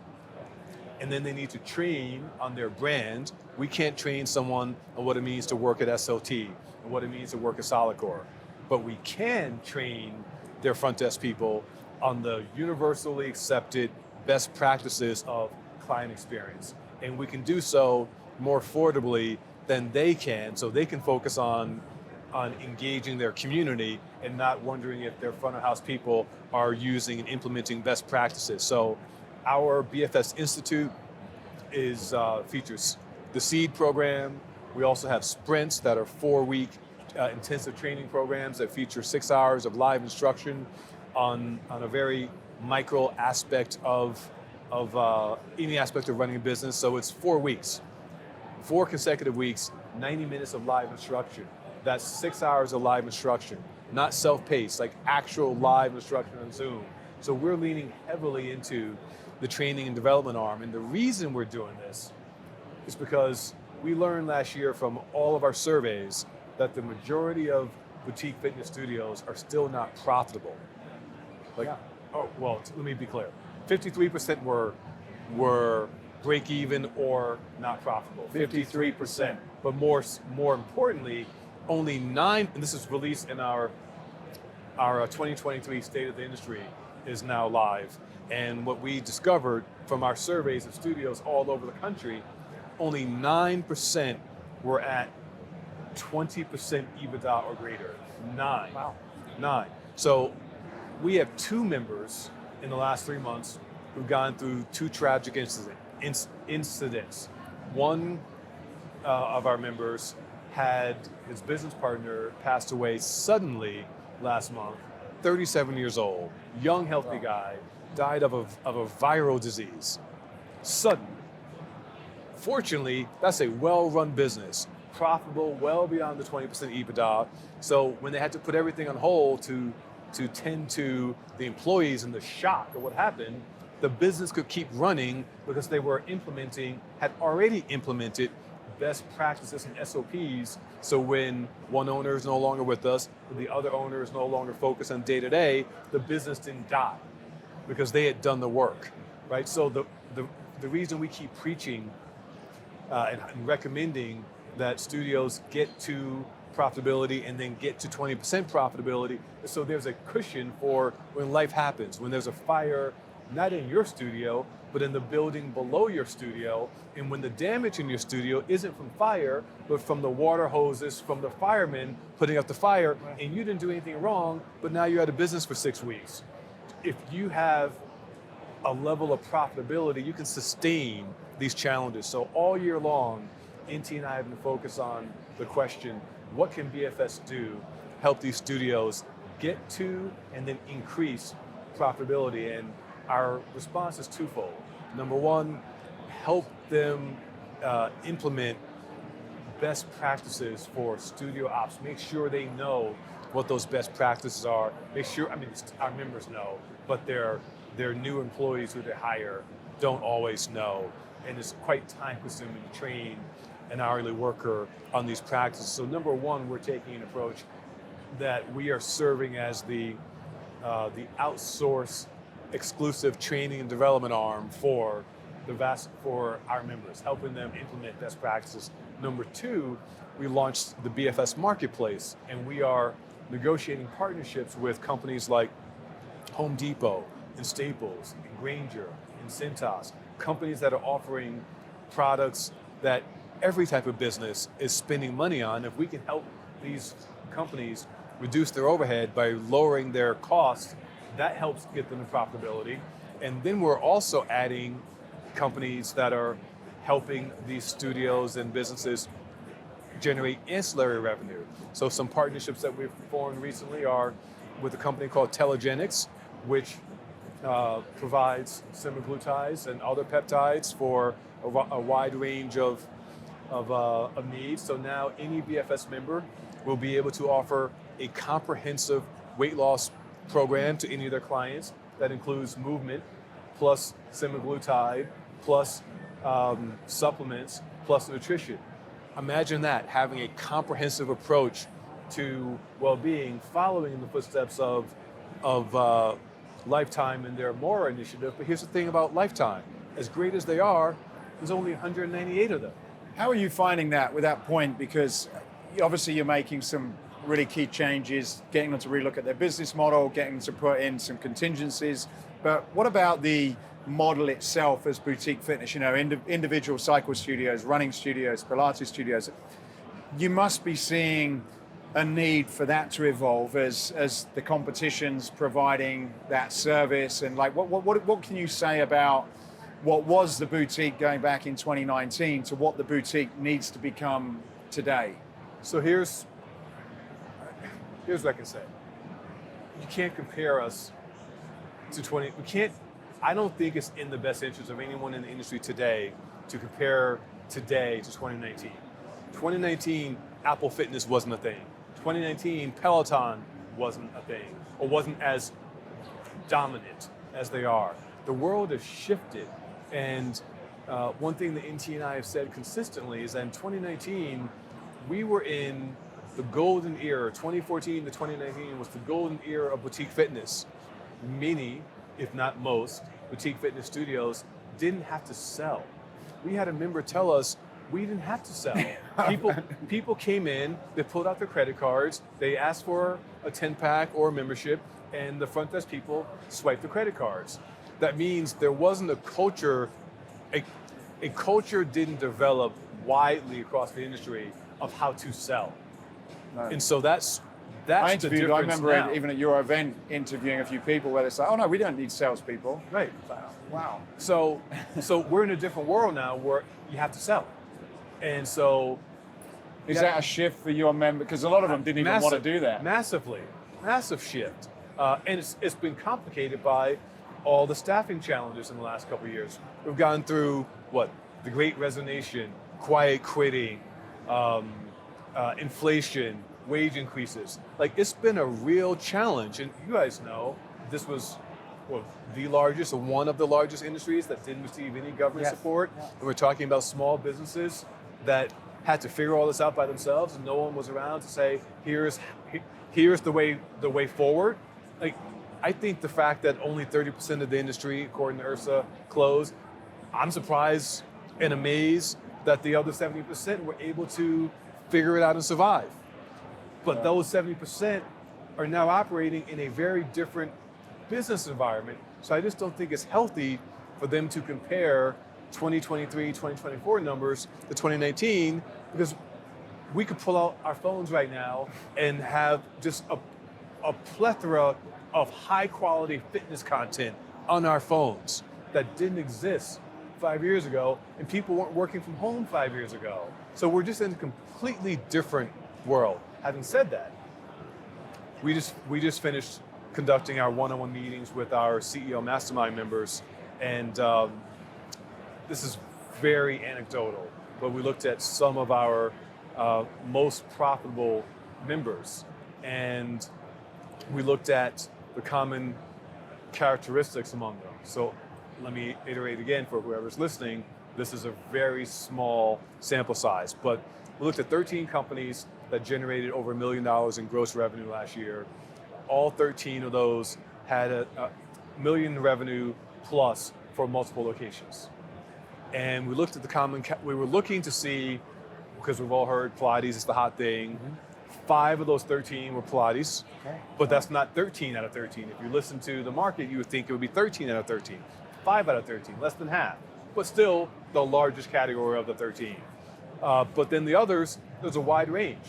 and then they need to train on their brand. We can't train someone on what it means to work at SLT and what it means to work at Solidcore. But we can train their front desk people on the universally accepted best practices of client experience. And we can do so more affordably than they can, so they can focus on engaging their community and not wondering if their front of house people are using and implementing best practices. So our BFS Institute features the SEED program. We also have sprints that are 4-week intensive training programs that feature 6 hours of live instruction on a very micro aspect of any aspect of running a business. So it's 4 weeks, 4 consecutive weeks, 90 minutes of live instruction. That's 6 hours of live instruction, not self-paced, like actual live instruction on Zoom. So we're leaning heavily into the training and development arm. And the reason we're doing this is because we learned last year from all of our surveys that the majority of boutique fitness studios are still not profitable. Let me be clear. 53% were break even or not profitable. 53%. But more importantly, only 9, and this is released in our 2023 State of the Industry is now live. And what we discovered from our surveys of studios all over the country, only 9% were at 20% EBITDA or greater. 9. Wow. 9. So we have 2 members in the last 3 months who've gone through 2 tragic incidents. One of our members had his business partner passed away suddenly last month, 37 years old, young, healthy guy, died of a viral disease. Sudden. Fortunately, that's a well-run business, profitable, well beyond the 20% EBITDA. So when they had to put everything on hold to tend to the employees and the shock of what happened, the business could keep running because they had already implemented best practices and SOPs. So when one owner is no longer with us, the other owner is no longer focused on day-to-day, the business didn't die because they had done the work, right? So the reason we keep preaching and recommending that studios get to profitability and then get to 20% profitability is so there's a cushion for when life happens, when there's a fire, not in your studio, but in the building below your studio, and when the damage in your studio isn't from fire, but from the water hoses, from the firemen putting out the fire, and you didn't do anything wrong, but now you're out of business for 6 weeks. If you have a level of profitability, you can sustain these challenges. So all year long, NT and I have been focused on the question, what can BFS do to help these studios get to and then increase profitability? And our response is twofold. Number one, help them implement best practices for studio ops. Make sure they know what those best practices are. Make sure, our members know, but their new employees who they hire don't always know. And it's quite time consuming to train an hourly worker on these practices. So number one, we're taking an approach that we are serving as the outsource exclusive training and development arm for our members, helping them implement best practices. Number two, we launched the BFS Marketplace, and we are negotiating partnerships with companies like Home Depot and Staples and Grainger and Cintas, companies that are offering products that every type of business is spending money on. If we can help these companies reduce their overhead by lowering their costs. That helps get them to profitability. And then we're also adding companies that are helping these studios and businesses generate ancillary revenue. So some partnerships that we've formed recently are with a company called Telegenics, which provides semaglutides and other peptides for a wide range of needs. So now any BFS member will be able to offer a comprehensive weight loss program to any of their clients that includes movement, plus semaglutide, plus supplements, plus nutrition. Imagine that, having a comprehensive approach to well-being, following in the footsteps of Lifetime and their Mora initiative. But here's the thing about Lifetime. As great as they are, there's only 198 of them. How are you finding that with that point? Because obviously you're making some really key changes, getting them to relook at their business model, getting them to put in some contingencies. But what about the model itself as boutique fitness? You know, individual cycle studios, running studios, Pilates studios. You must be seeing a need for that to evolve as the competition's providing that service. And like, what can you say about what was the boutique going back in 2019 to what the boutique needs to become today? So here's what I can say. You can't compare us to I don't think it's in the best interest of anyone in the industry today to compare today to 2019. 2019, Apple Fitness wasn't a thing. 2019, Peloton wasn't a thing, or wasn't as dominant as they are. The world has shifted, and one thing that NT and I have said consistently is that in 2019, we were in the golden era. 2014 to 2019 was the golden era of boutique fitness. Many, if not most, boutique fitness studios didn't have to sell. We had a member tell us we didn't have to sell. People came in, they pulled out their credit cards, they asked for a 10-pack or a membership, and the front desk people swiped the credit cards. That means there wasn't a culture, a culture didn't develop widely across the industry of how to sell. No. And so that's I the difference. I remember now. even at your event interviewing a few people where they say, "Oh no, we don't need salespeople." Right. Wow. So we're in a different world now where you have to sell. And so is that a shift for your member? Because a lot of them didn't even want to do that. Massive shift. And it's been complicated by all the staffing challenges in the last couple of years. We've gone through the Great Resignation, quiet quitting, inflation, wage increases. Like, it's been a real challenge. And you guys know this was the largest, or one of the largest industries that didn't receive any government support. Yeah. And we're talking about small businesses that had to figure all this out by themselves, and no one was around to say, here's the way forward. Like, I think the fact that only 30% of the industry, according to IHRSA, closed, I'm surprised and amazed that the other 70% were able to figure it out and survive. But those 70% are now operating in a very different business environment. So I just don't think it's healthy for them to compare 2023, 2024 numbers to 2019, because we could pull out our phones right now and have just a plethora of high quality fitness content on our phones that didn't exist 5 years ago, and people weren't working from home 5 years ago. So we're just in a completely different world. Having said that, we just finished conducting our one-on-one meetings with our CEO Mastermind members, and this is very anecdotal, but we looked at some of our most profitable members, and we looked at the common characteristics among them. So let me iterate again for whoever's listening. This is a very small sample size, but we looked at 13 companies that generated over $1 million in gross revenue last year. All 13 of those had a million revenue plus for multiple locations. And we looked at we were looking to see, because we've all heard Pilates is the hot thing. Mm-hmm. 5 of those 13 were Pilates, but that's not 13 out of 13. If you listen to the market, you would think it would be 13 out of 13. 5 out of 13, less than half, but still the largest category of the 13. But then the others, there's a wide range.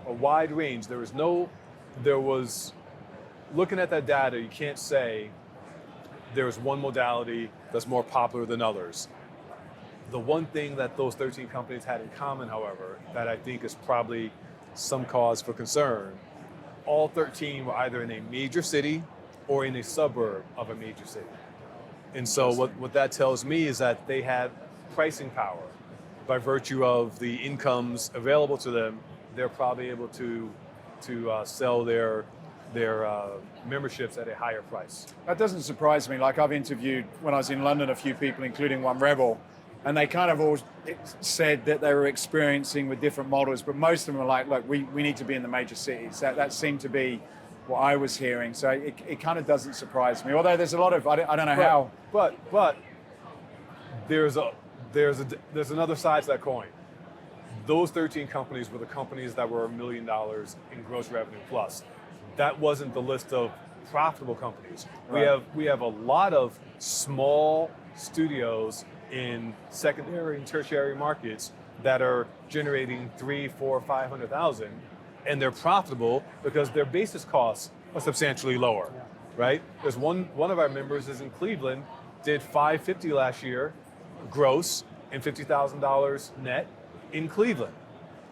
a wide range. There was, looking at that data, you can't say there's one modality that's more popular than others. The one thing that those 13 companies had in common, however, that I think is probably some cause for concern, all 13 were either in a major city or in a suburb of a major city. And so what that tells me is that they had pricing power. By virtue of the incomes available to them, they're probably able to sell their memberships at a higher price. That doesn't surprise me. Like, I've interviewed, when I was in London, a few people, including one Rebel, and they kind of all said that they were experiencing with different models, but most of them were like, look, we need to be in the major cities. That seemed to be what I was hearing. So it kind of doesn't surprise me. Although there's a lot of, I don't know how. But there's another side to that coin. Those 13 companies were the companies that were $1 million in gross revenue plus. That wasn't the list of profitable companies. Right. We have a lot of small studios in secondary and tertiary markets that are generating 3, 4, 500,000, and they're profitable because their basis costs are substantially lower, right? There's one of our members is in Cleveland, did $550 last year, gross, and $50,000 net in Cleveland,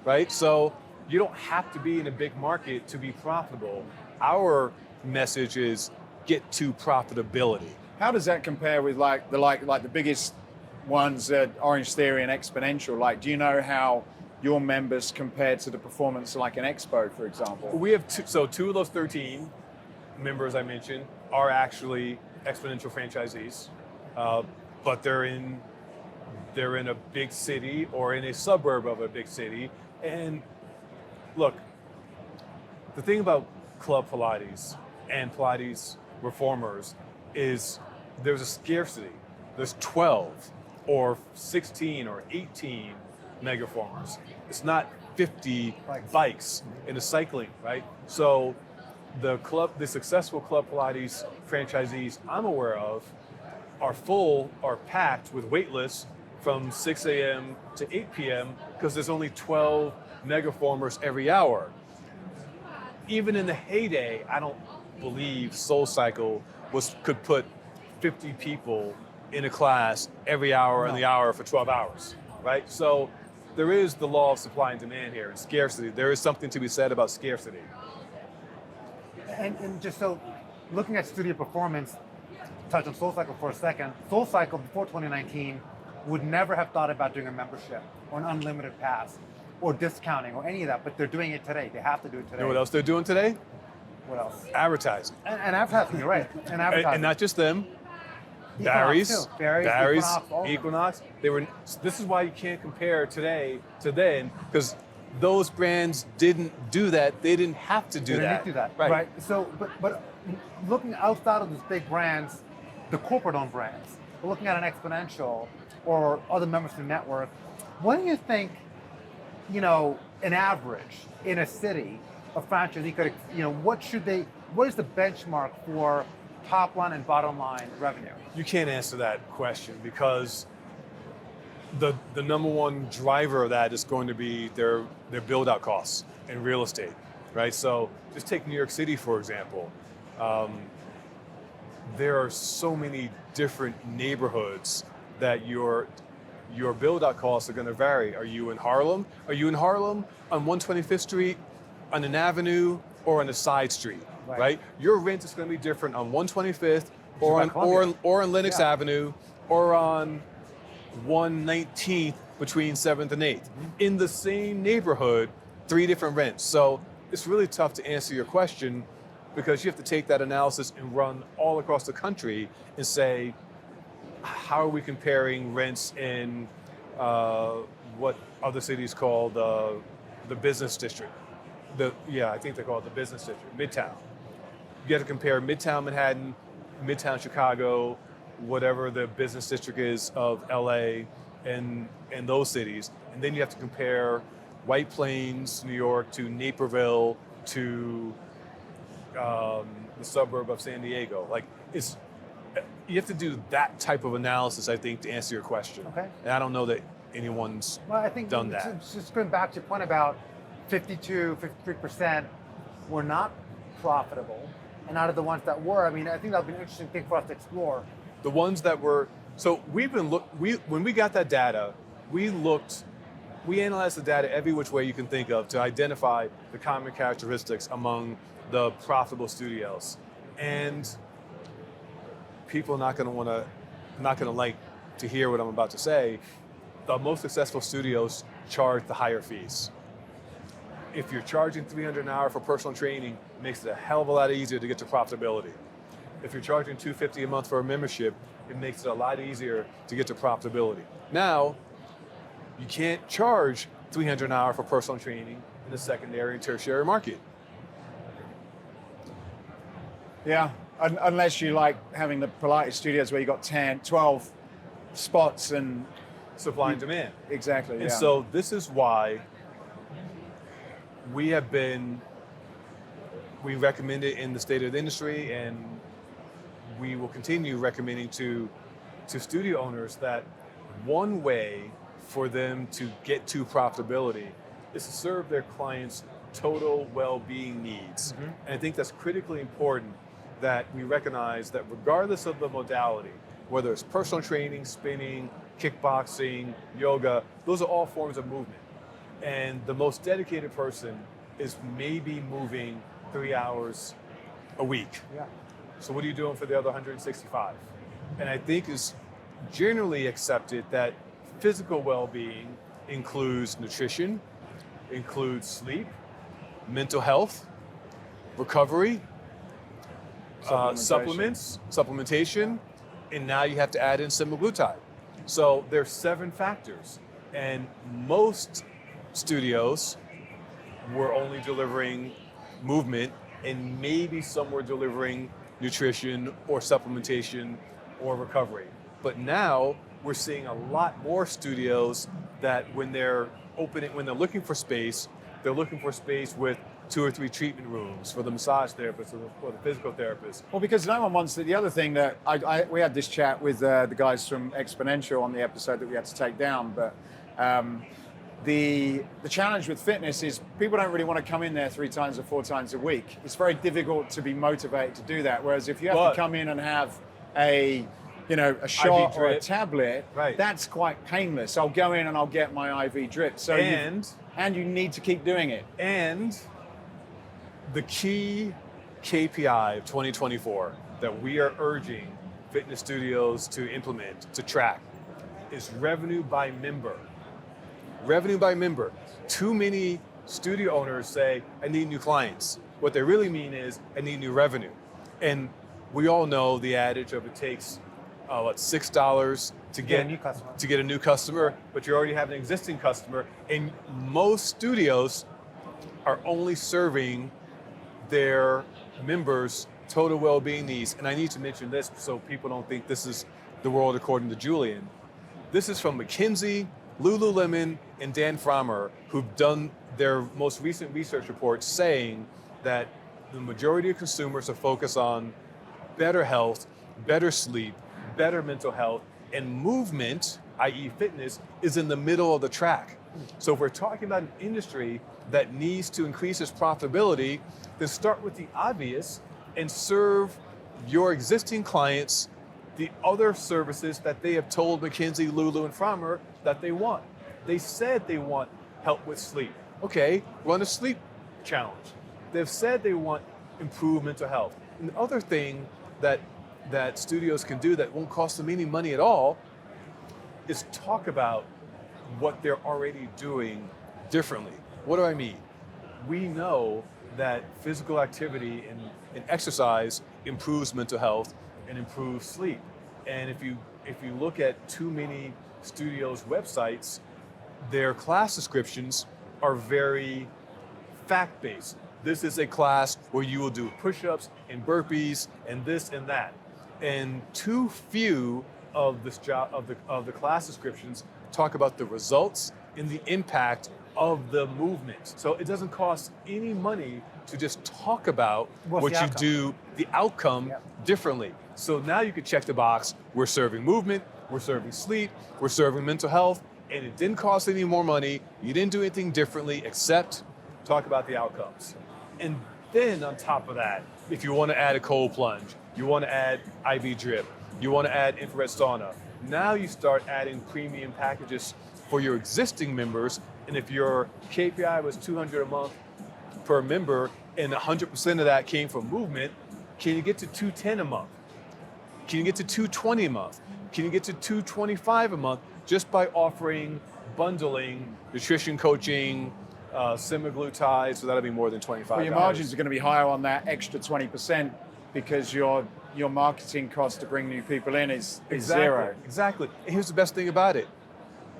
right? So you don't have to be in a big market to be profitable. Our message is get to profitability. How does that compare with like the biggest ones at Orange Theory and Exponential? Like, do you know how your members compare to the performance like an Expo, for example? We have two of those 13 members I mentioned are actually Exponential franchisees, but they're in a big city or in a suburb of a big city. And look, the thing about Club Pilates and Pilates reformers is there's a scarcity. There's 12 or 16 or 18 megaformers. It's not 50 bikes in a cycling, right? So the successful Club Pilates franchisees I'm aware of are packed with wait lists from 6 a.m. to 8 p.m. because there's only 12 megaformers every hour. Even in the heyday, I don't believe SoulCycle could put 50 people in a class every hour and the hour for 12 hours, right? So there is the law of supply and demand here and scarcity. There is something to be said about scarcity. And just so, looking at studio performance, touch on SoulCycle for a second. SoulCycle before 2019 would never have thought about doing a membership or an unlimited pass or discounting or any of that, but they're doing it today. They have to do it today. You know what else they're doing today? What else? Advertising. And advertising, you're right. And advertising. And not just them. Barry's, Equinox. This is why you can't compare today to then, because those brands didn't do that. They didn't have to do that. They didn't do that. Right. So, but looking outside of these big brands, the corporate-owned brands, looking at an Exponential or other members of the network, what do you think, an average in a city, a franchisee could, what is the benchmark for top line and bottom line revenue? You can't answer that question because the number one driver of that is going to be their build out costs and real estate, right? So just take New York City, for example. There are so many different neighborhoods that your build out costs are going to vary. Are you in Harlem? Are you in Harlem on 125th Street, on an avenue, or on a side street, right? Your rent is going to be different on 125th or on Lenox Avenue or on 119th between 7th and 8th. In the same neighborhood, 3 different rents. So it's really tough to answer your question because you have to take that analysis and run all across the country and say, how are we comparing rents in what other cities call the business district? I think they call it the business district, Midtown. You have to compare Midtown Manhattan, Midtown Chicago, whatever the business district is of LA and those cities. And then you have to compare White Plains, New York to Naperville to the suburb of San Diego. You have to do that type of analysis, I think, to answer your question. Okay. And I don't know that anyone's I think done that. Just going back to your point about 52, 53% were not profitable. And out of the ones that were, I mean, I think that would be an interesting thing for us to explore. The ones that were, so we've been, when we got that data, we analyzed the data every which way you can think of to identify the common characteristics among the profitable studios. And people are not gonna like to hear what I'm about to say. The most successful studios charge the higher fees. If you're charging $300 an hour for personal training, it makes it a hell of a lot easier to get to profitability. If you're charging $250 a month for a membership, it makes it a lot easier to get to profitability. Now, you can't charge $300 an hour for personal training in the secondary and tertiary market. Yeah, unless you like having the Pilates studios where you got 10, 12 spots and supply and demand. Exactly, yeah. And so this is why we recommend it in the state of the industry, and we will continue recommending to studio owners that one way for them to get to profitability is to serve their clients' total well-being needs. Mm-hmm. And I think that's critically important, that we recognize that regardless of the modality, whether it's personal training, spinning, kickboxing, yoga, those are all forms of movement. And the most dedicated person is maybe moving 3 hours a week. Yeah. So what are you doing for the other 165? And I think it's generally accepted that physical well-being includes nutrition, includes sleep, mental health, recovery, supplementation, and now you have to add in semaglutide. So there's 7 factors, and most studios were only delivering movement, and maybe some were delivering nutrition or supplementation or recovery. But now we're seeing a lot more studios that when they're looking for space, they're looking for space with 2 or 3 treatment rooms for the massage therapist or the physical therapist. Well, because no one wants it. The other thing that we had this chat with the guys from Exponential on the episode that we had to take down, but the challenge with fitness is people don't really want to come in there 3 times or 4 times a week. It's very difficult to be motivated to do that. Whereas if you have to come in and have a shot or a tablet, right, that's quite painless. I'll go in and I'll get my IV drip. So and you need to keep doing it. And the key KPI of 2024 that we are urging fitness studios to implement, to track, is revenue by member. Revenue by member. Too many studio owners say, I need new clients. What they really mean is, I need new revenue. And we all know the adage of it takes $6 to get a new customer, but you already have an existing customer, and most studios are only serving their members' total well-being needs. And I need to mention this so people don't think this is the world according to Julian. This is from McKinsey, Lululemon, and Dan Frommer, who've done their most recent research reports saying that the majority of consumers are focused on better health, better sleep, better mental health, and movement, i.e. fitness, is in the middle of the track. So if we're talking about an industry that needs to increase its profitability, then start with the obvious and serve your existing clients the other services that they have told McKinsey, Lulu, and Frommer that they want. They said they want help with sleep. Okay, run a sleep challenge. They've said they want improved mental health. And the other thing that studios can do that won't cost them any money at all is talk about what they're already doing differently. What do I mean? We know that physical activity and exercise improves mental health and improves sleep. And if you look at too many studios' websites, their class descriptions are very fact-based. This is a class where you will do push-ups and burpees and this and that. And too few of the class descriptions talk about the results and the impact of the movement. So it doesn't cost any money to just talk about what you do, the outcome differently. So now you can check the box, we're serving movement, we're serving sleep, we're serving mental health, and it didn't cost any more money, you didn't do anything differently except talk about the outcomes. And then on top of that, if you want to add a cold plunge, you want to add IV drip, you want to add infrared sauna, now you start adding premium packages for your existing members. And if your KPI was $200 a month per member and 100% of that came from movement, can you get to $210 a month? Can you get to $220 a month? Can you get to $225 a month just by offering bundling, nutrition coaching, semaglutide, so that'll be more than $25. Well, your margins are going to be higher on that extra 20% because your marketing cost to bring new people in is zero. Exactly. And here's the best thing about it.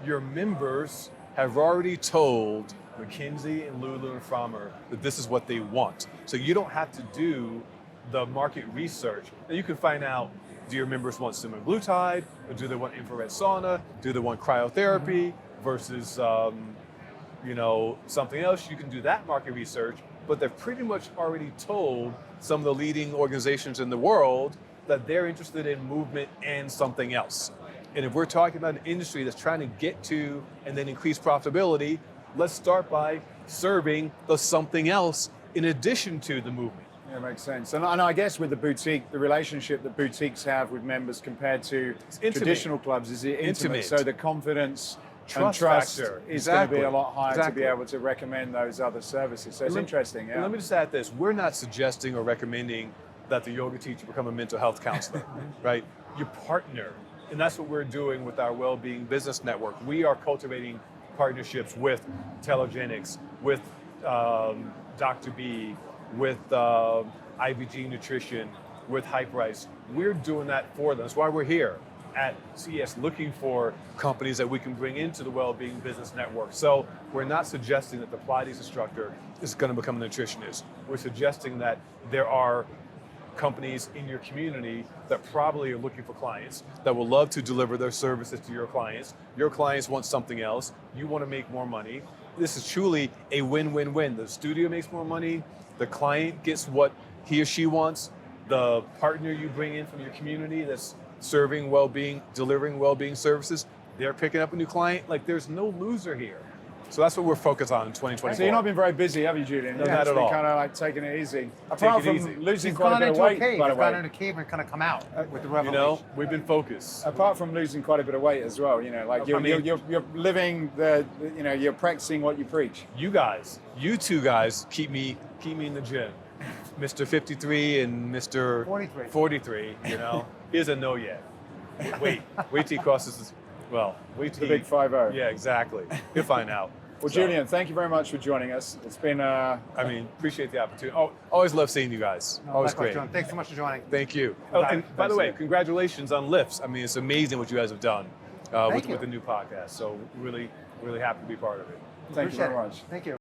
Your members have already told McKinsey and Lulu and Frommer that this is what they want. So you don't have to do the market research. Now you can find out, do your members want semaglutide, or do they want infrared sauna? Do they want cryotherapy versus something else? You can do that market research, but they've pretty much already told some of the leading organizations in the world that they're interested in movement and something else. And if we're talking about an industry that's trying to get to and then increase profitability, let's start by serving the something else in addition to the movement. Yeah, makes sense. And I guess with the boutique, the relationship that boutiques have with members compared to traditional clubs is intimate. So the confidence and trust factor is going to be a lot higher to be able to recommend those other services. So it's interesting. Yeah. And let me just add this. We're not suggesting or recommending that the yoga teacher become a mental health counselor, right? You partner. And that's what we're doing with our Wellbeing Business Network. We are cultivating partnerships with Telegenics, with Dr. B, with IVG Nutrition, with Hyperice. We're doing that for them. That's why we're here at CES looking for companies that we can bring into the Wellbeing Business Network. So we're not suggesting that the Pilates instructor is going to become a nutritionist. We're suggesting that there are companies in your community that probably are looking for clients that will love to deliver their services to your clients. Your clients want something else. You want to make more money. This is truly a win-win-win. The studio makes more money. The client gets what he or she wants. The partner you bring in from your community that's serving well-being, delivering well-being services, they're picking up a new client. Like, there's no loser here. So that's what we're focused on in 2024. So you've not been very busy, have you, Julian? No, not at all. Kind of like taking it easy. Apart from losing He's quite a gone bit of into a weight, cave. by the He's gone way. into a cave and kind of come out with the revelation. We've been focused. Apart from losing quite a bit of weight as well, like you're living you're practicing what you preach. You two guys keep me in the gym. Mr. 53 and Mr. 43, he doesn't know yet. Wait till he crosses wait till the big 5-0. Yeah, exactly. He'll find out. Well, Julian, thank you very much for joining us. It's been appreciate the opportunity. Always love seeing you guys. Always great. John. Thanks so much for joining. Thank you. And by the way, congratulations on L.I.F.S. It's amazing what you guys have done with the new podcast. So really, really happy to be part of it. Thank you very much. Thank you.